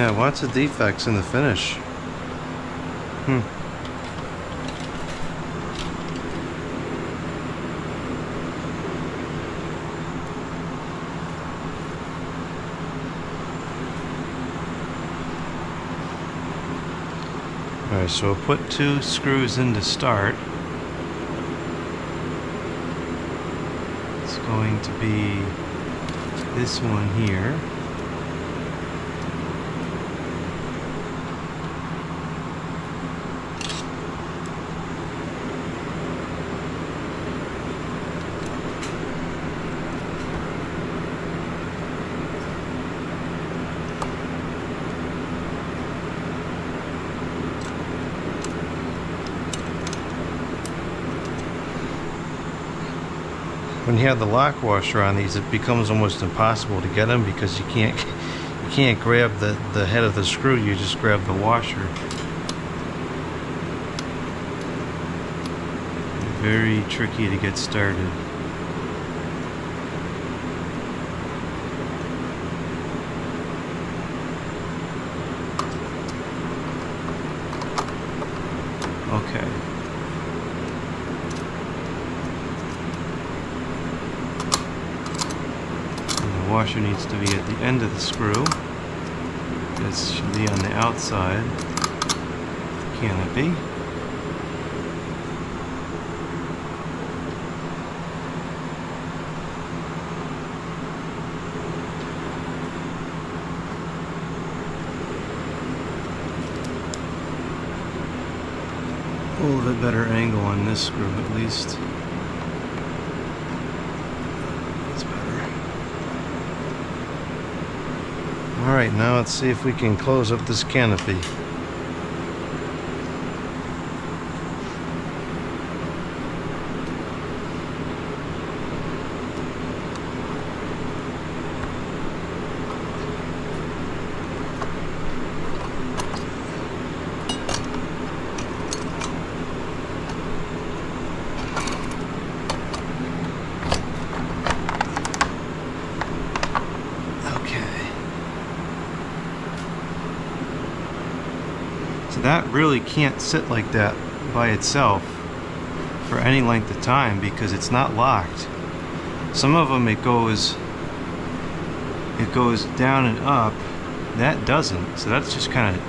Yeah, lots of defects in the finish. Alright, so we'll put 2 screws in to start. It's going to be this one here. When you have the lock washer on these, it becomes almost impossible to get them because you can't grab the head of the screw, you just grab the washer. Very tricky to get started. Okay. The washer needs to be at the end of the screw. This should be on the outside of the canopy. A little bit better angle on this screw at least. Alright, now let's see if we can close up this canopy. So that really can't sit like that by itself for any length of time because it's not locked. Some of them it goes down and up. That doesn't. So that's just kind of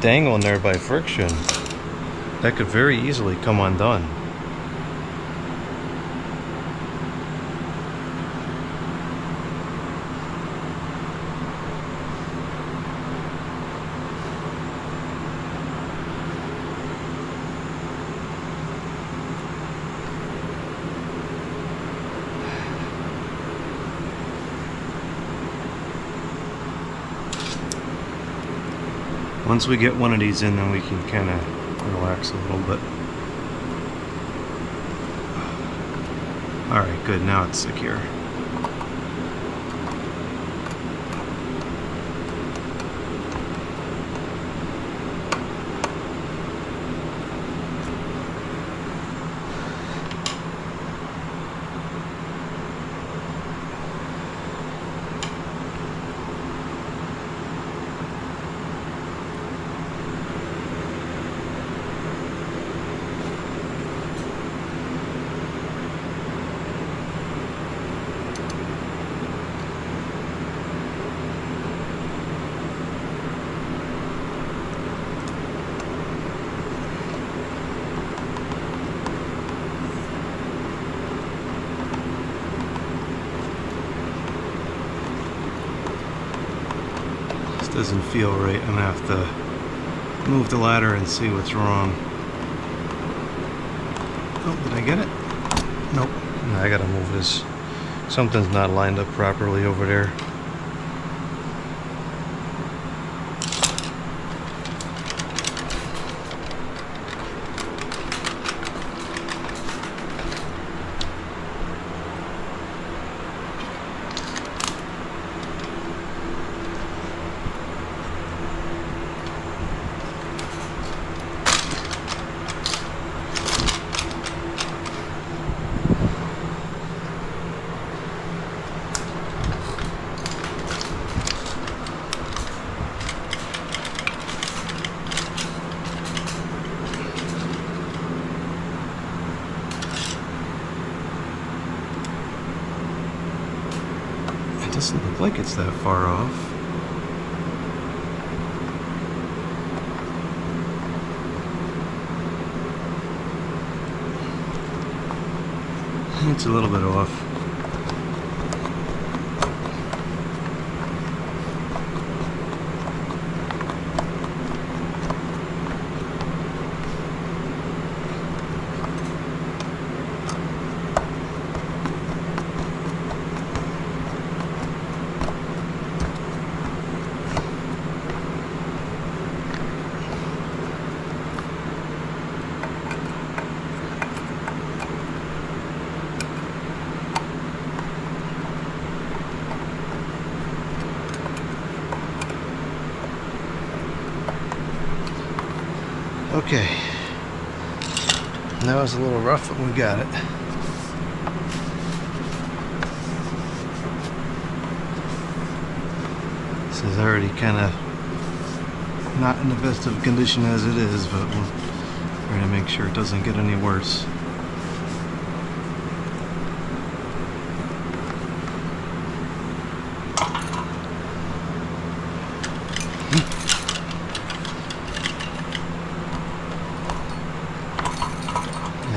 dangling there by friction. That could very easily come undone. Once we get one of these in, then we can kind of relax a little bit. Alright, good. Now it's secure. Doesn't feel right. I'm gonna have to move the ladder and see what's wrong. Oh, did I get it? Nope. No, I gotta move this. Something's not lined up properly over there. Doesn't look like it's that far off. It's a little bit off. Okay, that was a little rough, but we got it. This is already kind of not in the best of condition as it is, but we're going to make sure it doesn't get any worse.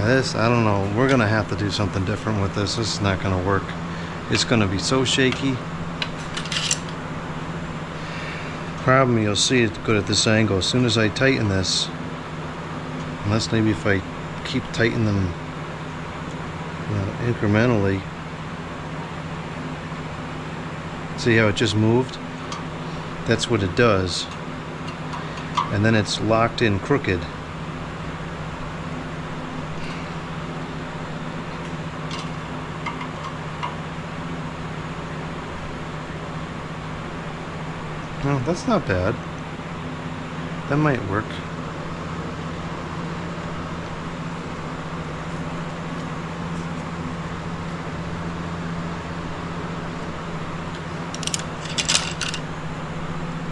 This, I don't know, we're gonna have to do something different with this. This is not gonna work. It's gonna be so shaky. Problem, you'll see it good at this angle. As soon as I tighten this, unless maybe if I keep tightening them, you know, incrementally. See how it just moved? That's what it does. And then it's locked in crooked. No, that's not bad. That might work.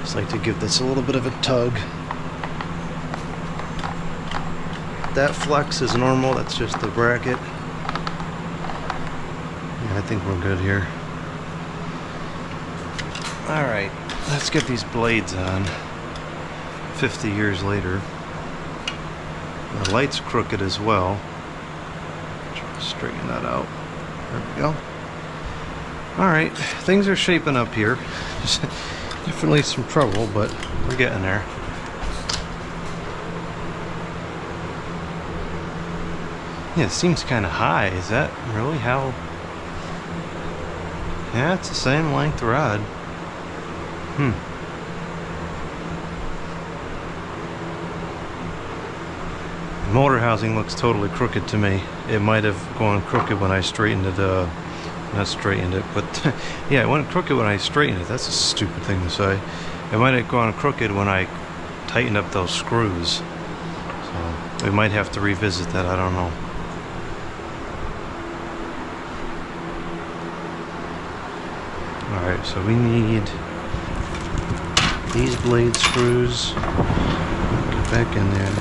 Just like to give this a little bit of a tug. That flex is normal, that's just the bracket. Yeah, I think we're good here. Alright. Let's get these blades on. 50 years later. The light's crooked as well. Try to straighten that out. There we go. Alright, things are shaping up here. Definitely some trouble, but we're getting there. Yeah, it seems kind of high. Is that really how? Yeah, it's the same length rod. The motor housing looks totally crooked to me. It might have gone crooked when I straightened it, not straightened it, but yeah, it went crooked when I straightened it. That's a stupid thing to say. It might have gone crooked when I tightened up those screws. So we might have to revisit that, I don't know. Alright, so we need these blade screws. Get back in there.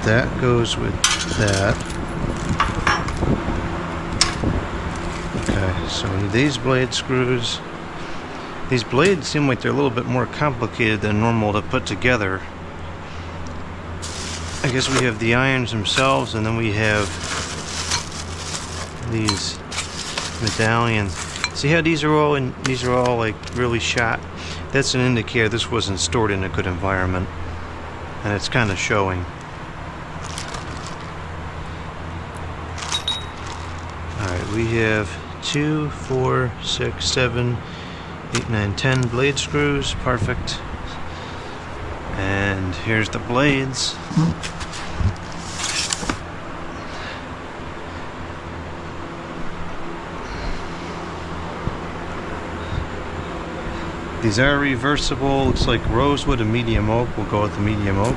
That goes with that. Okay, so we need these blade screws. These blades seem like they're a little bit more complicated than normal to put together. I guess we have the irons themselves, and then we have these medallions. See how these are all like really shot? That's an indicator this wasn't stored in a good environment, and it's kind of showing. Alright, we have 2, 4, 6, 7, 8, 9, 10 blade screws. Perfect. And here's the blades. These are reversible. Looks like rosewood and medium oak. We'll go with the medium oak.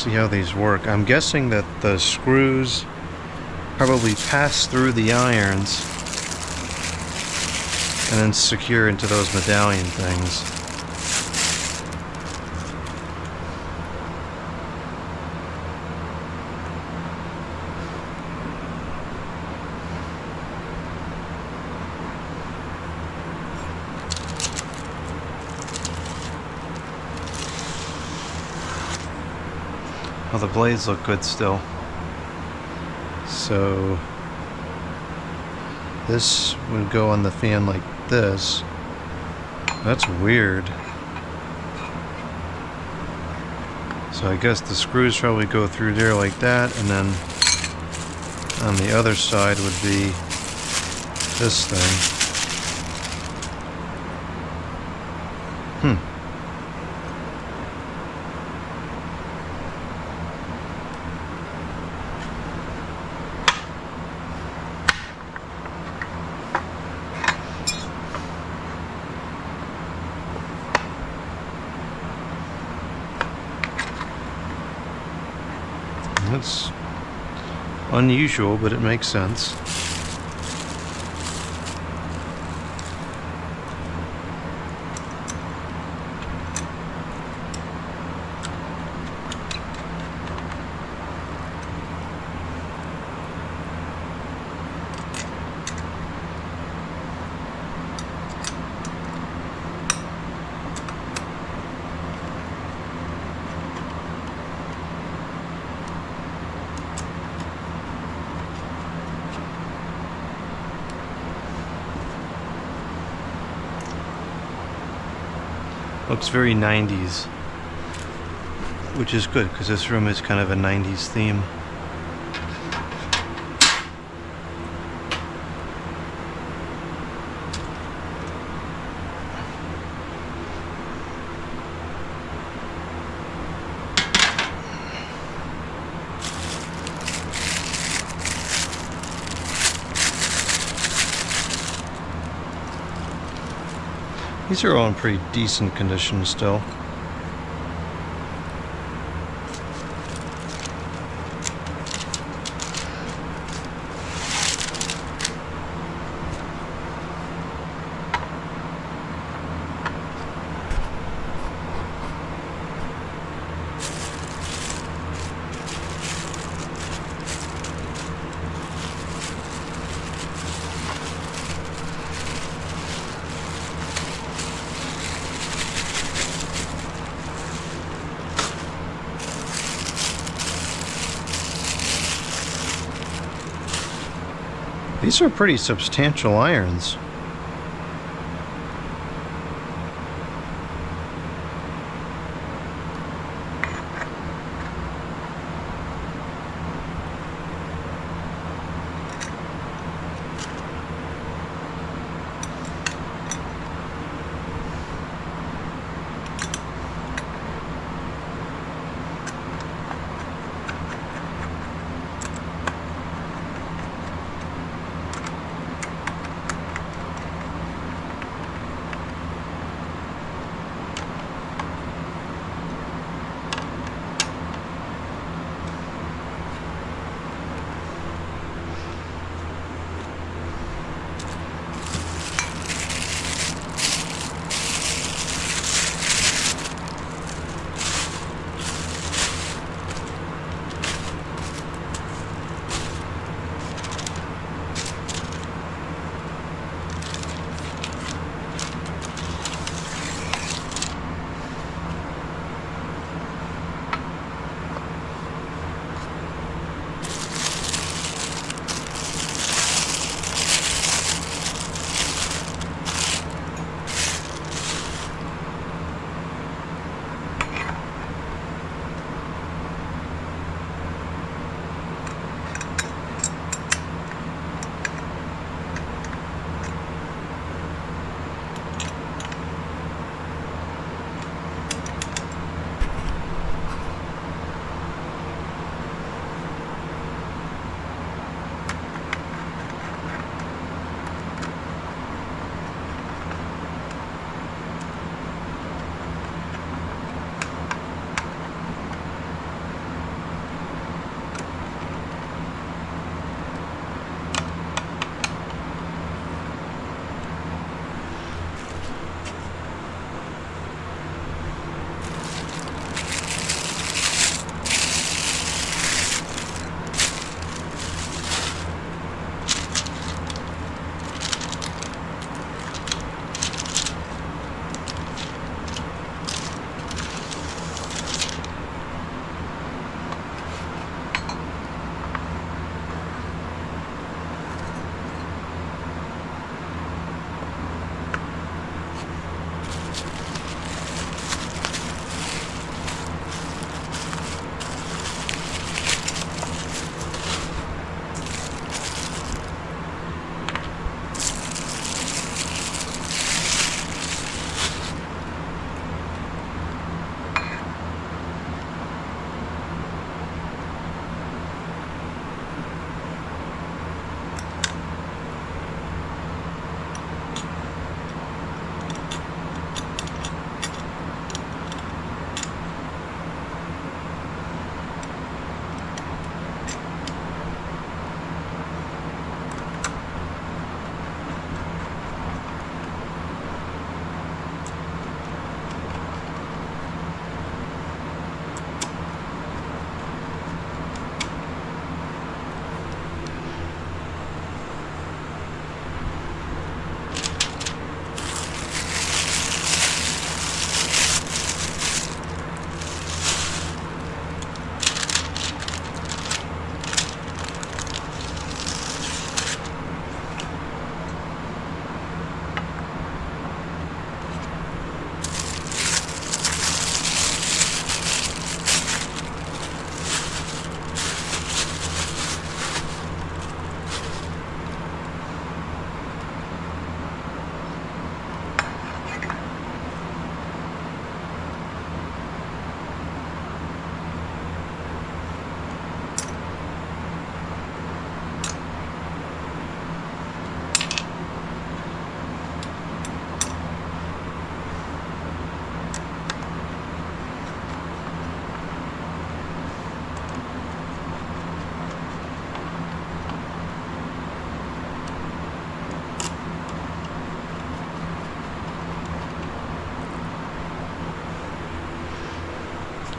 see how these work. I'm guessing that the screws probably pass through the irons and then secure into those medallion things. Well, the blades look good still. So this would go on the fan like this. That's weird. So I guess the screws probably go through there like that, and then on the other side would be this thing. That's unusual, but it makes sense. Looks very 90s, which is good because this room is kind of a 90s theme. These are all in pretty decent condition still. These are pretty substantial irons.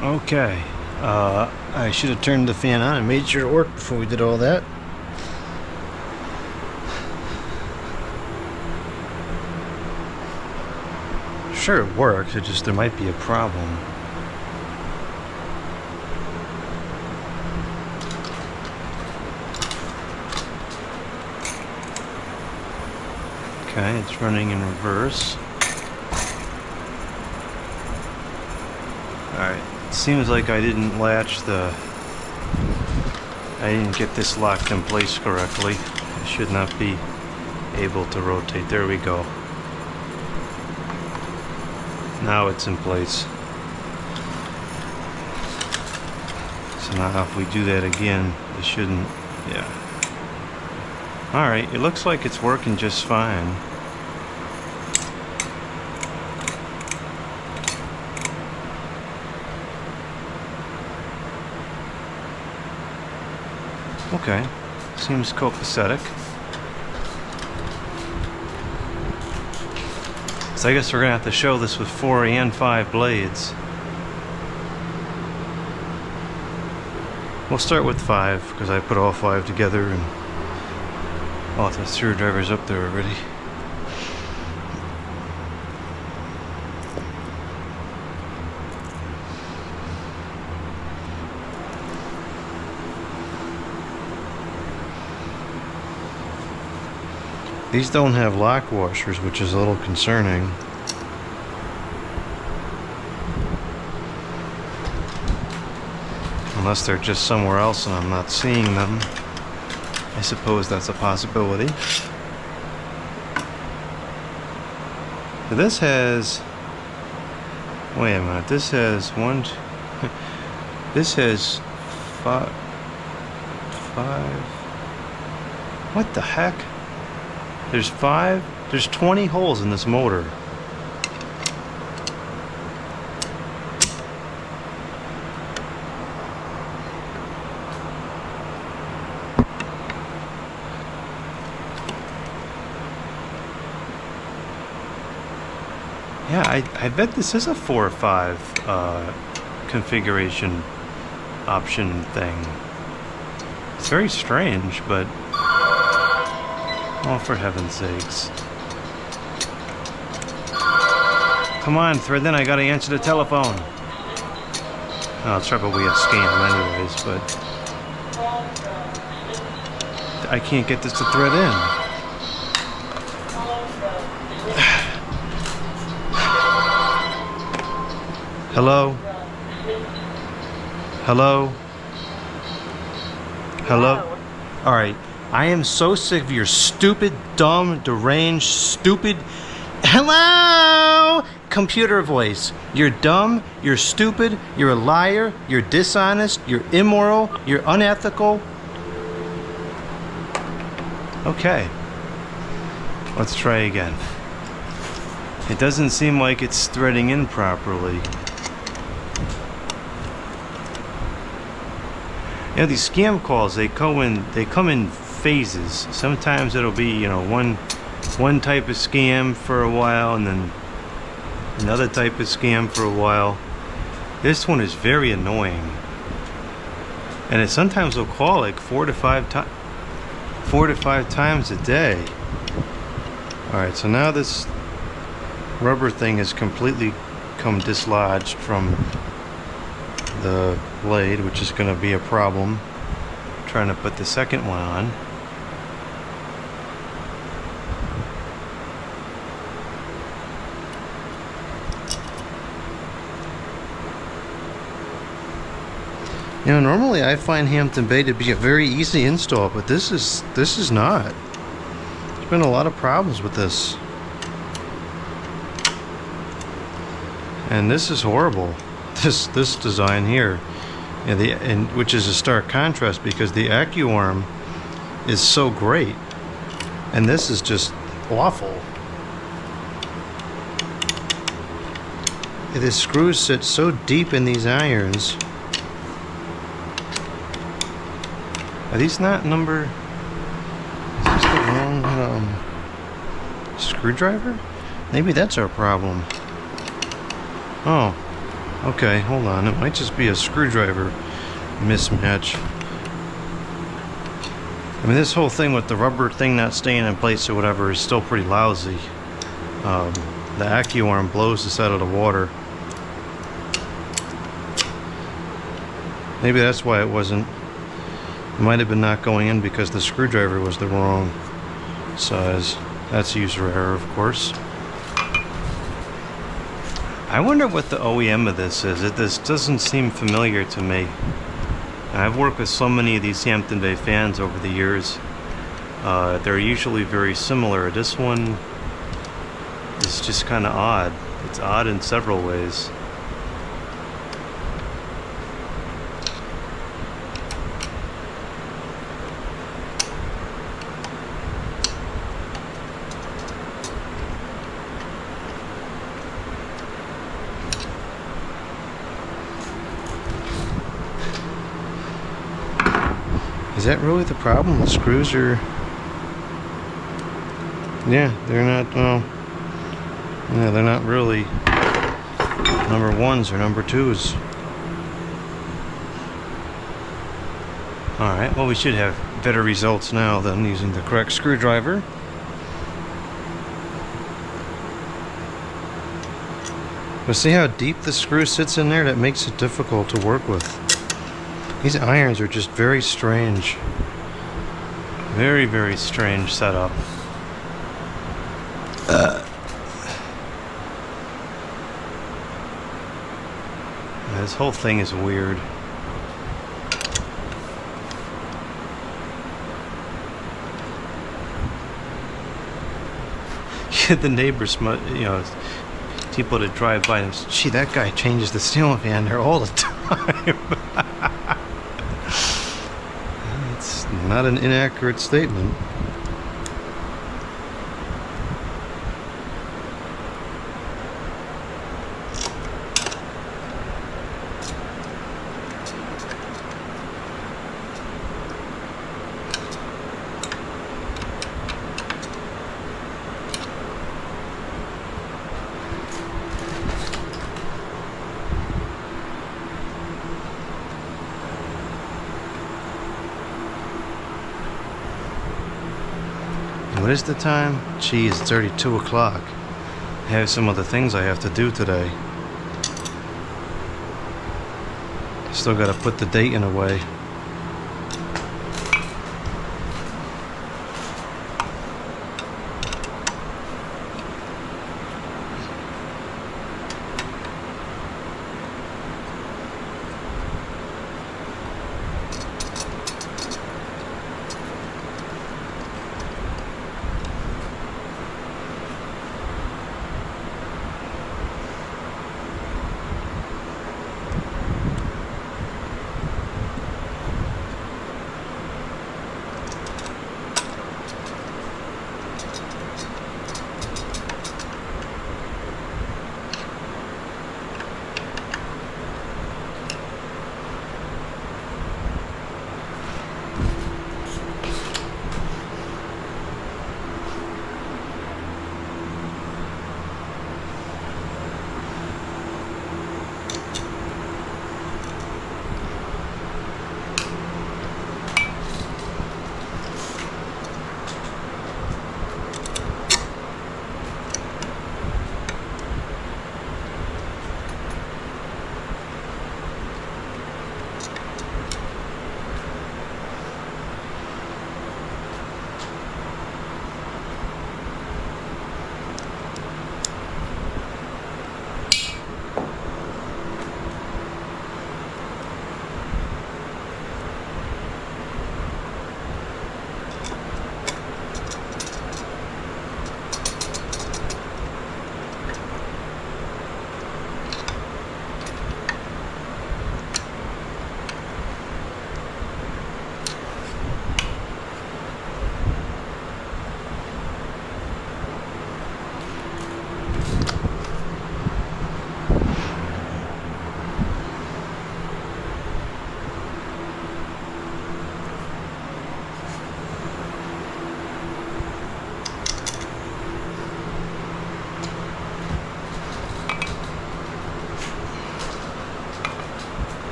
Okay, I should have turned the fan on and made sure it worked before we did all that. Sure, it works, it just there might be a problem. Okay, it's running in reverse. Alright, it seems like I didn't get this locked in place correctly. I should not be able to rotate. There we go. Now it's in place. So now if we do that again, it shouldn't, yeah. Alright, it looks like it's working just fine. Okay, seems copacetic. So I guess we're gonna have to show this with 4 and 5 blades. We'll start with 5 because I put all 5 together and oh, the screwdriver's up there already. These don't have lock washers, which is a little concerning. Unless they're just somewhere else and I'm not seeing them. I suppose that's a possibility. This has... Wait a minute, this has one... This has 5... What the heck? There's 20 holes in this motor. Yeah, I bet this is a 4 or 5 configuration option thing. It's very strange, but... Oh, for heaven's sakes. Come on, thread in, I gotta answer the telephone. Oh, it's probably a scam anyways, but... I can't get this to thread in. Hello? Hello? Hello? Alright. I am so sick of your stupid, dumb, deranged, stupid... Hello! Computer voice. You're dumb, you're stupid, you're a liar, you're dishonest, you're immoral, you're unethical. Okay. Let's try again. It doesn't seem like it's threading in properly. You know, these scam calls, they come in phases. Sometimes it'll be, you know, one type of scam for a while and then another type of scam for a while. This one is very annoying. And it sometimes will call like 4 to 5 times a day. Alright, so now this rubber thing has completely come dislodged from the blade, which is going to be a problem. I'm trying to put the second one on. You know, normally I find Hampton Bay to be a very easy install, but this is not. There's been a lot of problems with this. And this is horrible. This design here. And which is a stark contrast because the AccuArm is so great. And this is just awful. The screws sit so deep in these irons. Are these not number... Is this the wrong screwdriver? Maybe that's our problem. Oh. Okay, hold on. It might just be a screwdriver mismatch. I mean, this whole thing with the rubber thing not staying in place or whatever is still pretty lousy. The AccuArm blows this out of the water. Maybe that's why it wasn't. It might have been not going in because the screwdriver was the wrong size. That's user error, of course. I wonder what the OEM of this is. This doesn't seem familiar to me. I've worked with so many of these Hampton Bay fans over the years. They're usually very similar. This one is just kind of odd. It's odd in several ways. Is that really the problem? The screws are... Yeah, they're not, well... Yeah, they're not really number ones or number twos. Alright, well, we should have better results now than using the correct screwdriver. But see how deep the screw sits in there? That makes it difficult to work with. These irons are just very strange. Very, very strange setup. This whole thing is weird. The neighbors, you know, people that drive by and say, gee, that guy changes the ceiling fan there all the time. It's not an inaccurate statement. What is the time? Geez, it's already 2 o'clock. I have some other things I have to do today. Still gotta put the Dayton away.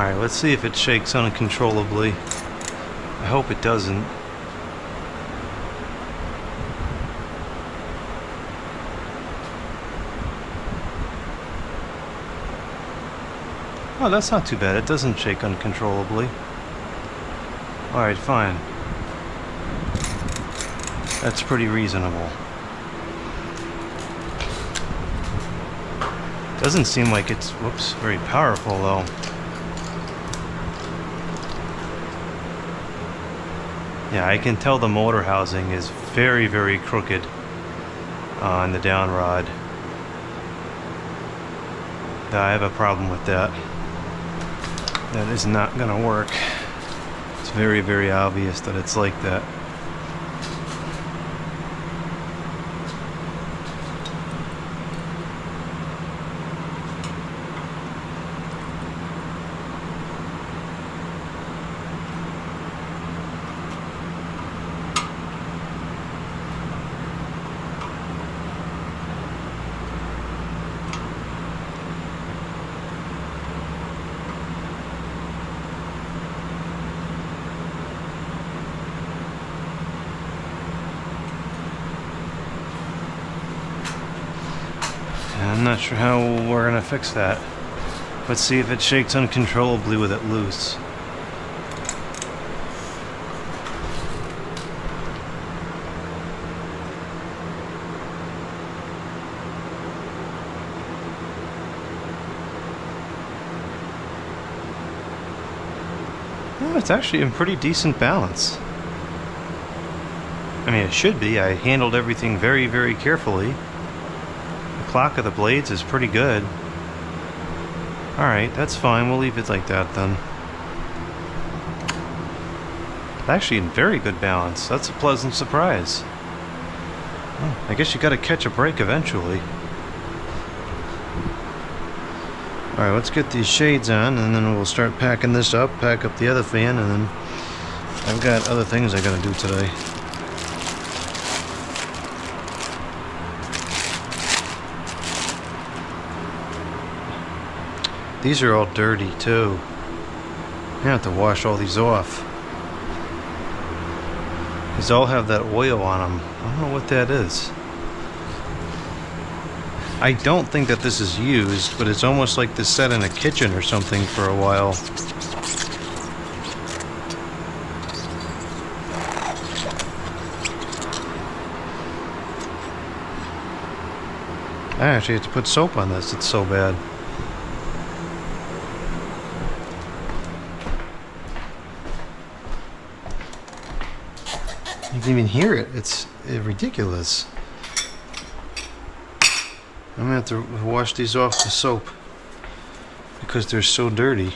Alright, let's see if it shakes uncontrollably. I hope it doesn't. Oh, that's not too bad. It doesn't shake uncontrollably. Alright, fine. That's pretty reasonable. Doesn't seem like it's, whoops, very powerful though. Yeah, I can tell the motor housing is very, very crooked on the downrod. I have a problem with that. That is not gonna work. It's very, very obvious that it's like that. I'm not sure how we're gonna fix that. Let's see if it shakes uncontrollably with it loose. Oh, it's actually in pretty decent balance. I mean, it should be. I handled everything very, very carefully. Clock of the blades is pretty good. Alright, that's fine. We'll leave it like that then. Actually in very good balance. That's a pleasant surprise. Oh, I guess you gotta catch a break eventually. Alright, let's get these shades on and then we'll start packing this up, pack up the other fan, and then I've got other things I gotta do today. These are all dirty too. I have to wash all these off. These all have that oil on them. I don't know what that is. I don't think that this is used, but it's almost like this set in a kitchen or something for a while. I actually have to put soap on this. It's so bad. You can even hear it. It's ridiculous. I'm gonna have to wash these off with soap because they're so dirty.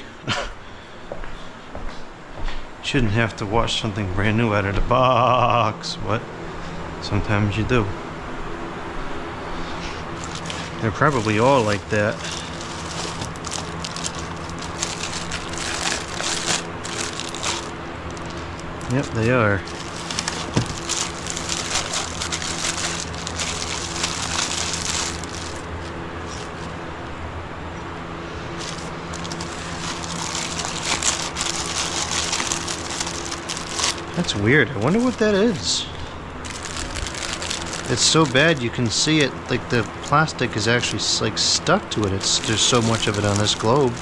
Shouldn't have to wash something brand new out of the box, but sometimes you do. They're probably all like that. Yep, they are. That's weird. I wonder what that is. It's so bad you can see it, like the plastic is actually like stuck to it. There's so much of it on this globe.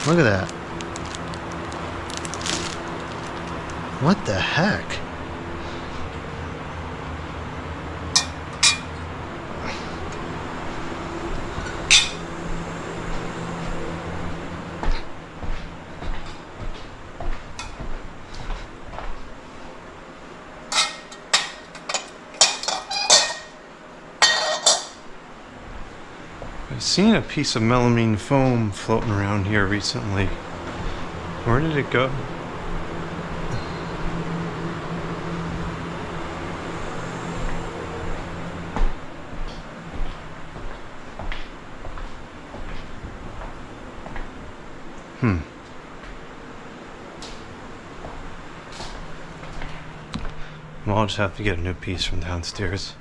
Look at that. What the heck? I've seen a piece of melamine foam floating around here recently. Where did it go? Well, I'll just have to get a new piece from downstairs.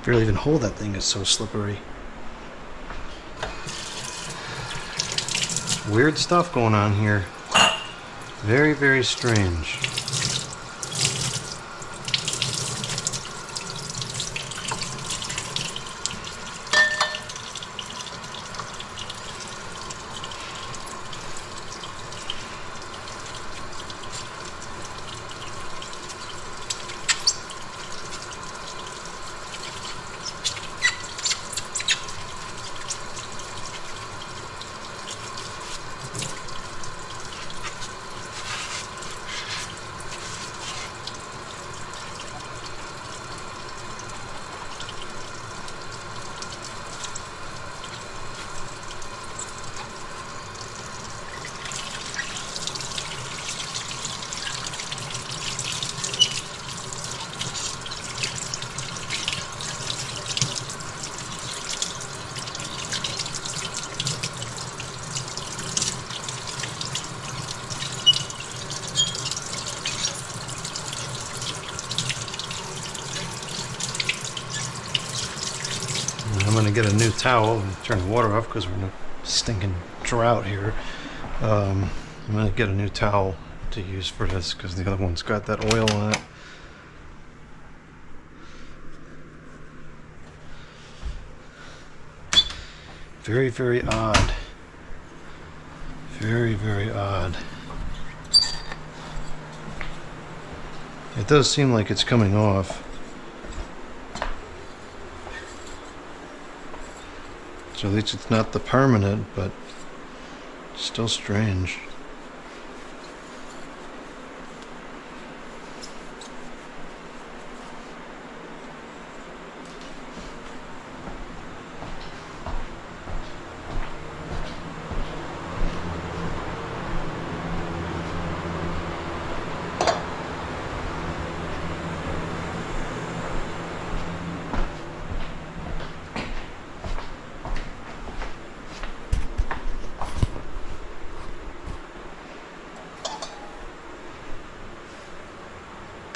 Barely even hold that thing, it's so slippery. Weird stuff going on here. Very, very strange. I'm going to get a new towel and turn the water off because we're in a stinking drought here. I'm going to get a new towel to use for this because the other one's got that oil on it. Very, very odd. Very, very odd. It does seem like it's coming off. So at least it's not the permanent, but still strange.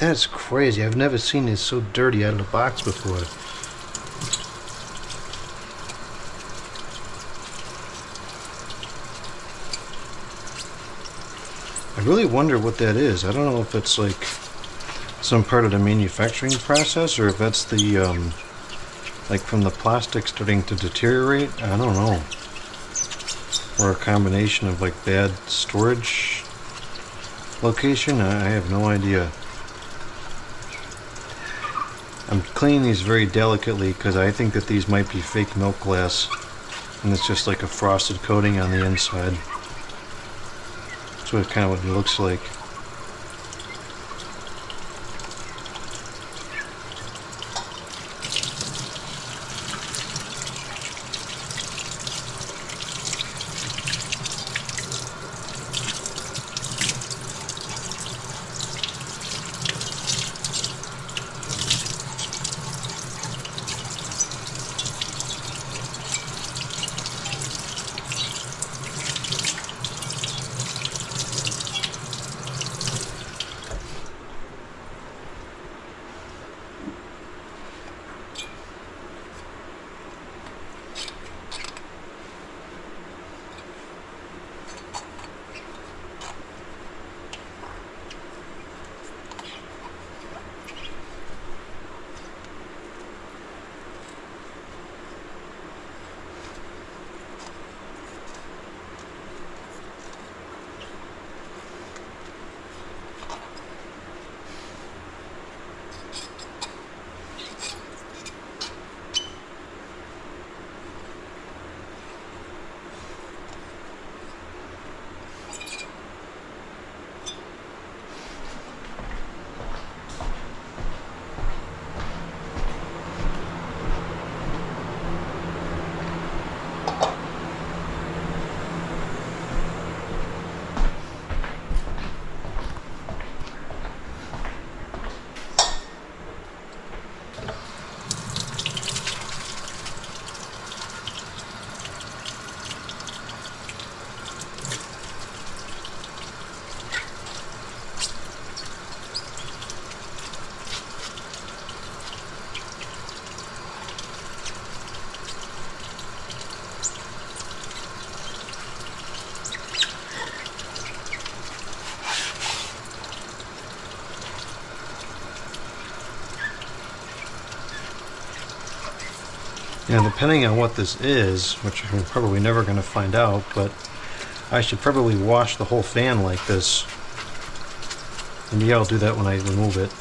That's crazy. I've never seen it so dirty out of the box before. I really wonder what that is. I don't know if it's like some part of the manufacturing process or if that's the like from the plastic starting to deteriorate. I don't know. Or a combination of like bad storage location. I have no idea. I'm cleaning these very delicately because I think that these might be fake milk glass and it's just like a frosted coating on the inside. That's what kind of what it looks like. Now, depending on what this is, which I'm probably never going to find out, but I should probably wash the whole fan like this. And yeah, I'll do that when I remove it.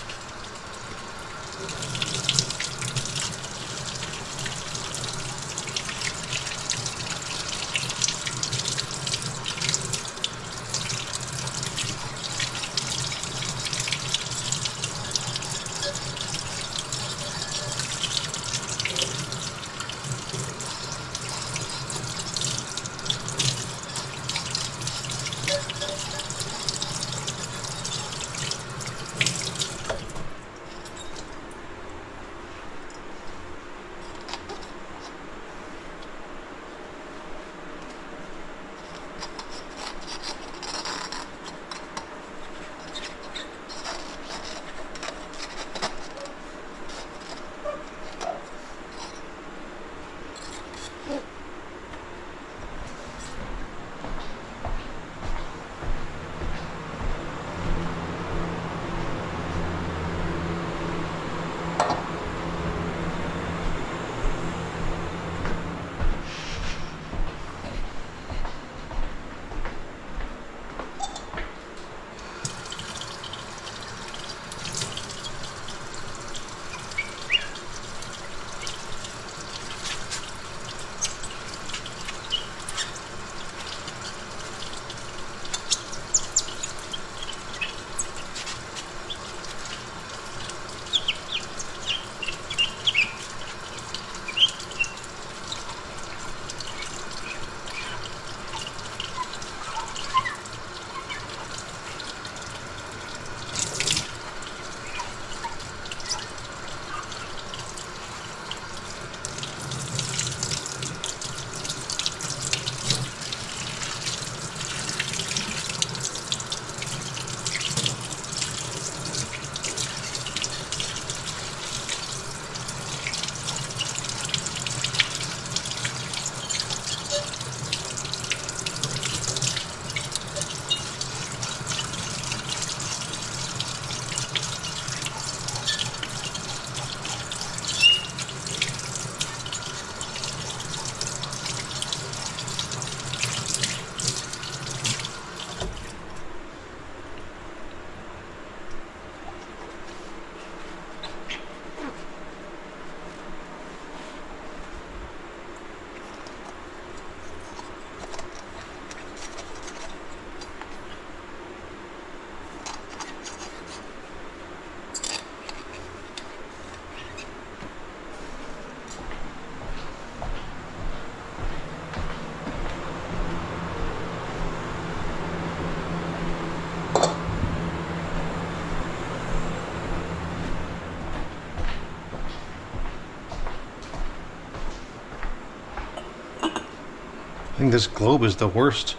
I think this globe is the worst.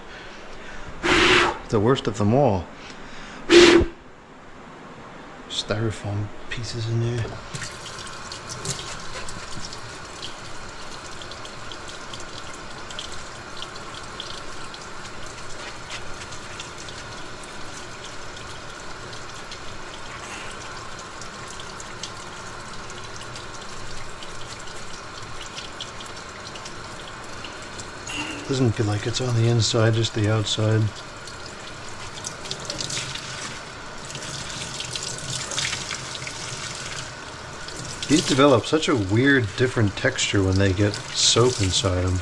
The worst of them all. Styrofoam pieces in there. Doesn't feel like it's on the inside, just the outside. These develop such a weird, different texture when they get soap inside them.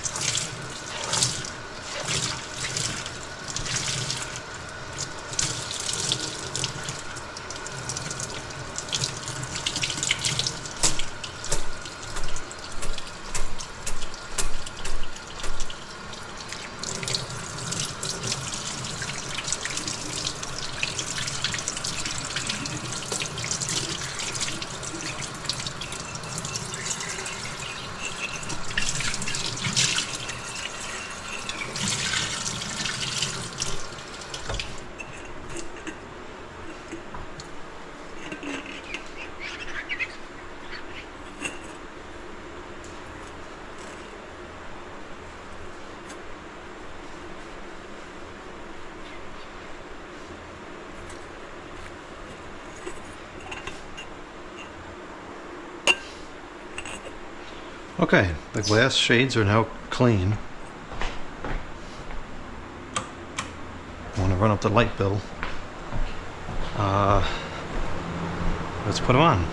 Okay, the glass shades are now clean. I want to run up the light bill. Let's put them on.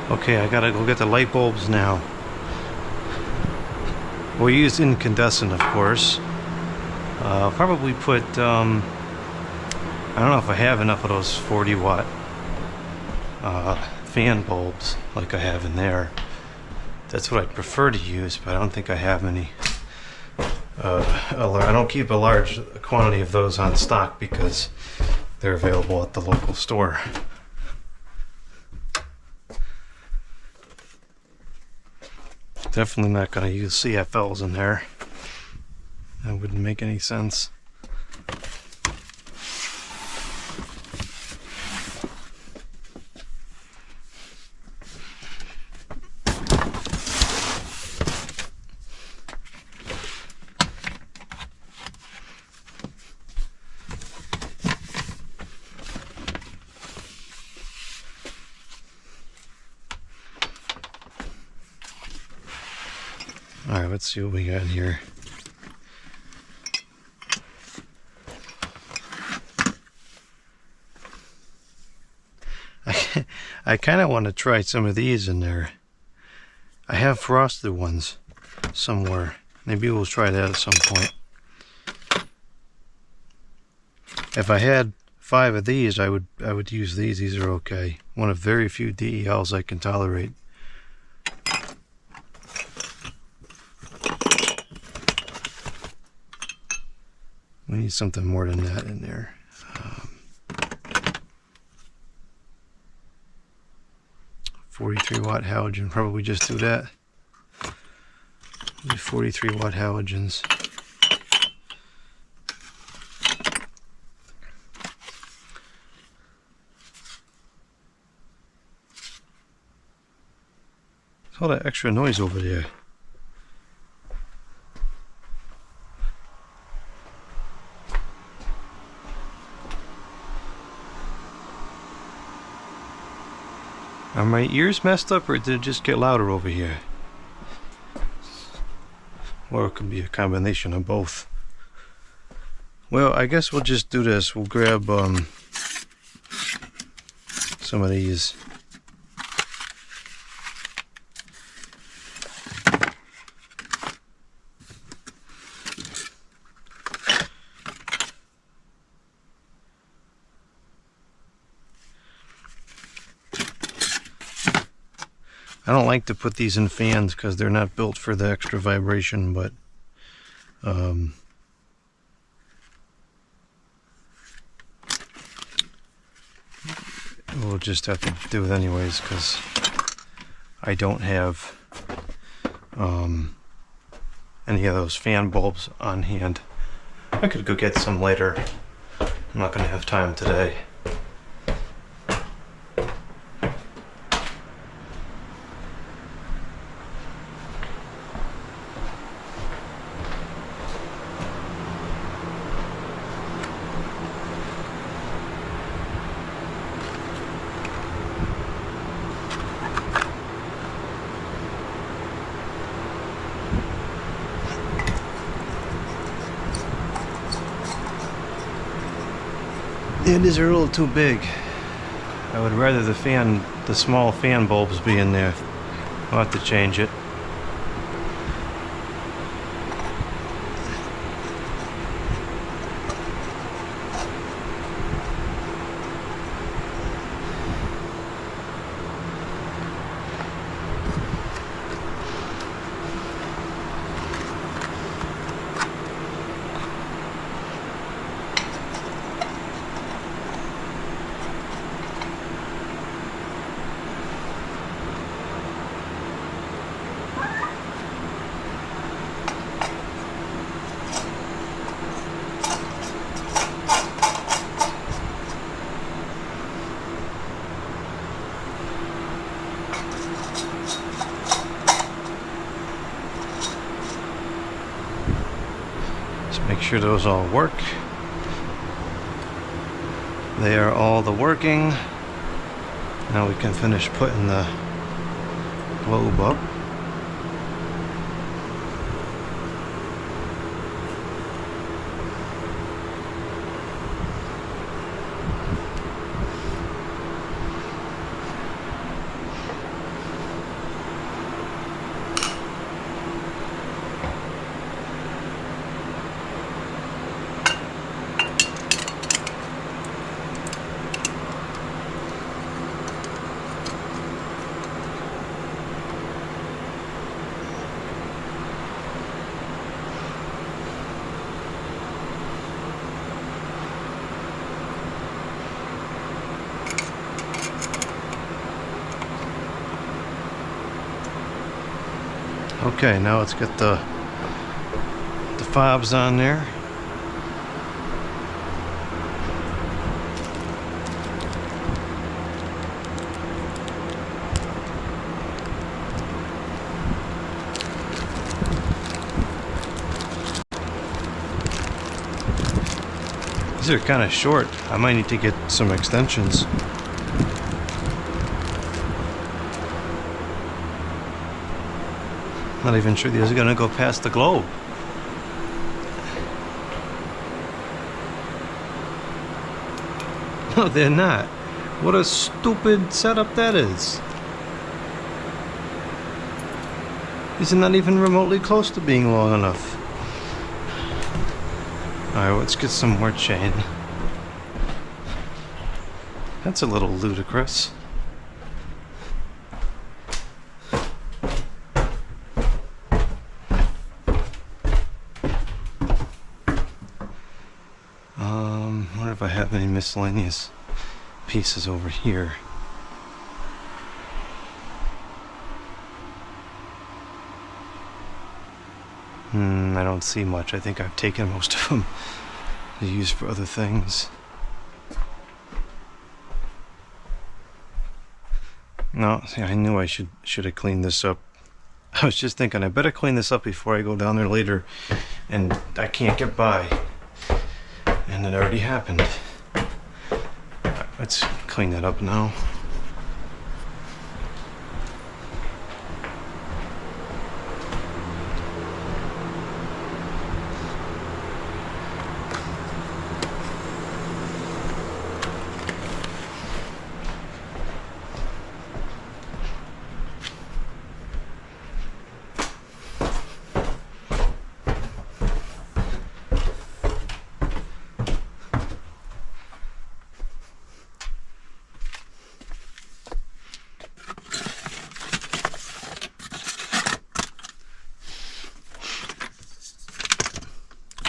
Okay, I gotta go get the light bulbs now. We'll use incandescent, of course. I'll probably put, I don't know if I have enough of those 40-watt fan bulbs like I have in there. That's what I'd prefer to use, but I don't think I have any. I don't keep a large quantity of those on stock because they're available at the local store. Definitely not going to use CFLs in there. That wouldn't make any sense. Alright, let's see what we got in here. I kind of want to try some of these in there. I have frosted ones somewhere. Maybe we'll try that at some point. If I had 5 of these, I would use these. These are okay. One of very few DELs I can tolerate. We need something more than that in there. 43 watt halogen, probably just do that. 43 watt halogens. What's all that extra noise over there? Are my ears messed up, or did it just get louder over here? Or it could be a combination of both. Well, I guess we'll just do this. We'll grab some of these. I don't like to put these in fans because they're not built for the extra vibration, but we'll just have to do it anyways because I don't have any of those fan bulbs on hand. I could go get some later. I'm not going to have time today. Yeah, these are a little too big. I would rather the small fan bulbs be in there. I'll have to change it. Make sure those all work. They are all working. Now we can finish putting the globe up. Okay, now let's get the fobs on there. These are kind of short. I might need to get some extensions. Not even sure these are going to go past the globe. No, they're not. What a stupid setup that is. These are not even remotely close to being long enough. Alright, let's get some more chain. That's a little ludicrous. I wonder if I have any miscellaneous pieces over here. I don't see much. I think I've taken most of them to use for other things. No, see, I knew I should have cleaned this up. I was just thinking I better clean this up before I go down there later, and I can't get by. And it already happened. Right, let's clean that up now.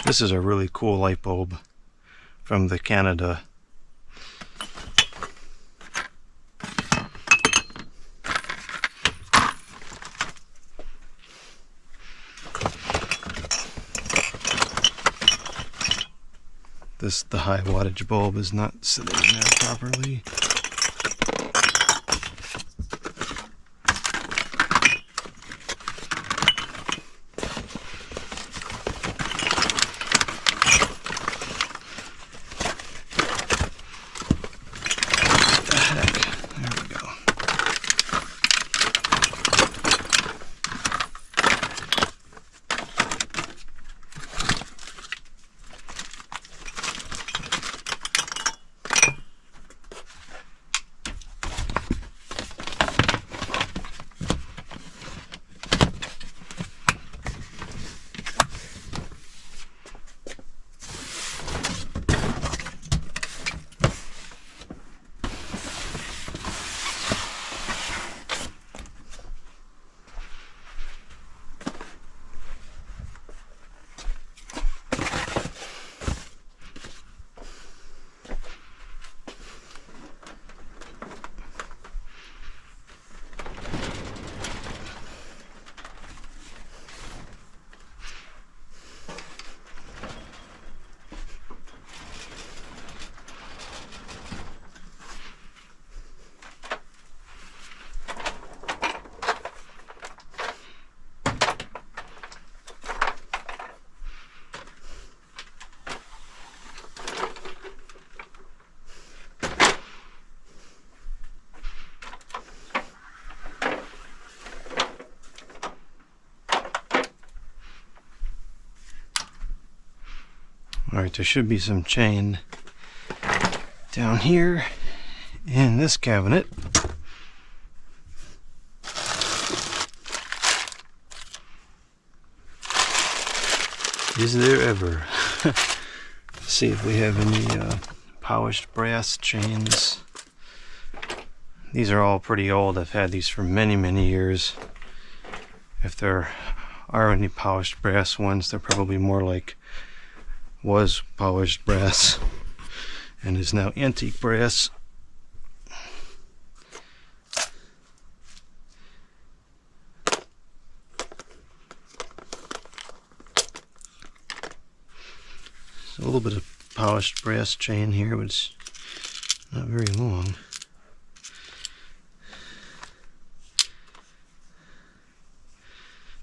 This is a really cool light bulb from the Canada. The high wattage bulb is not sitting there properly. Alright, there should be some chain down here in this cabinet. Is there ever? See if we have any polished brass chains. These are all pretty old. I've had these for many, many years. If there are any polished brass ones, they're probably more like was polished brass and is now antique brass. A little bit of polished brass chain here, but it's not very long.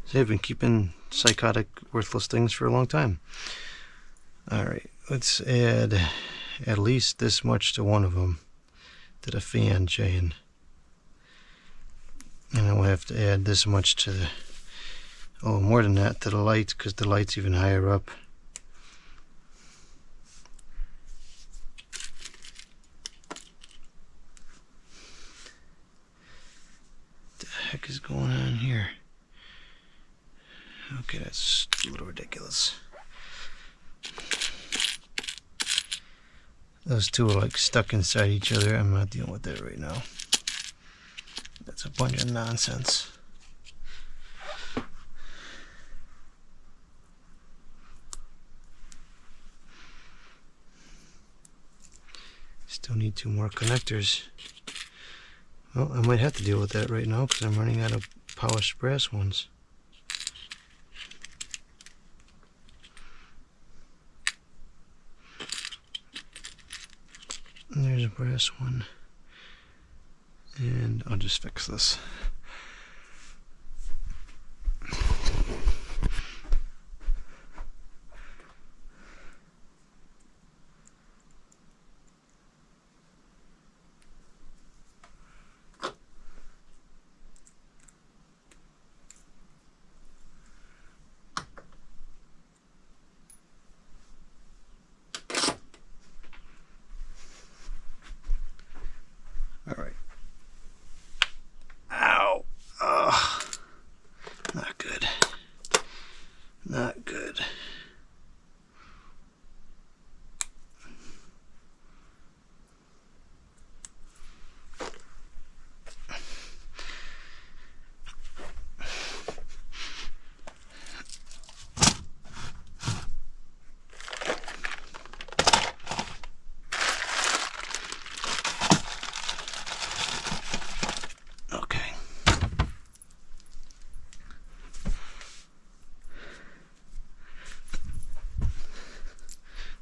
So I've been keeping psychotic, worthless things for a long time. Alright, let's add at least this much to one of them, to the fan chain. And then we'll have to add this much to the, oh, more than that, to the light, because the light's even higher up. What the heck is going on here? Okay, that's a little ridiculous. Those two are like stuck inside each other. I'm not dealing with that right now. That's a bunch of nonsense. Still need 2 more connectors. Well, I might have to deal with that right now because I'm running out of polished brass ones. And there's a brass one. And I'll just fix this. All right. Ow. Ugh. Not good. Not good.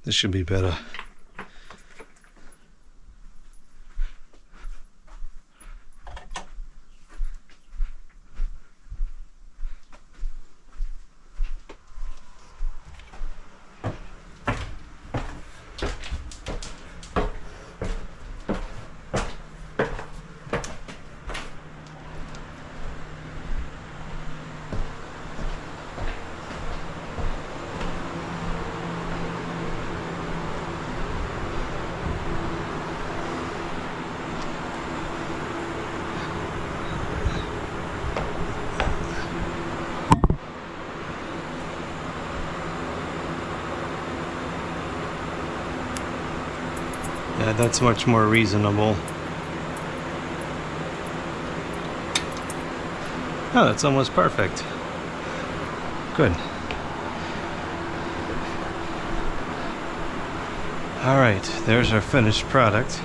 This should be better. Yeah, that's much more reasonable. Oh, that's almost perfect. Good. Alright, there's our finished product.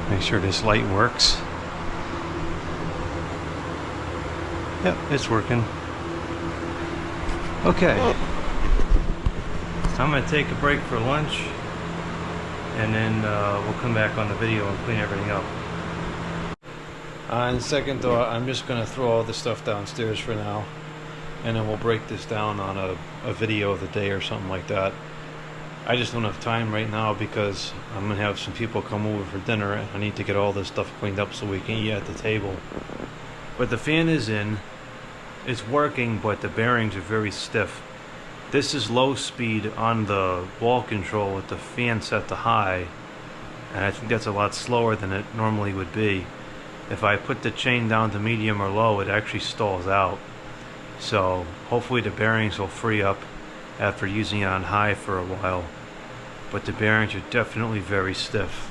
Make sure this light works. Yep, it's working. Okay. I'm going to take a break for lunch, and then we'll come back on the video and clean everything up. On second thought, I'm just going to throw all this stuff downstairs for now, and then we'll break this down on a video of the day or something like that. I just don't have time right now because I'm going to have some people come over for dinner, and I need to get all this stuff cleaned up so we can eat at the table. But the fan is in. It's working, but the bearings are very stiff. This is low speed on the wall control with the fan set to high, and I think that's a lot slower than it normally would be. If I put the chain down to medium or low, it actually stalls out. So hopefully the bearings will free up after using it on high for a while. But the bearings are definitely very stiff.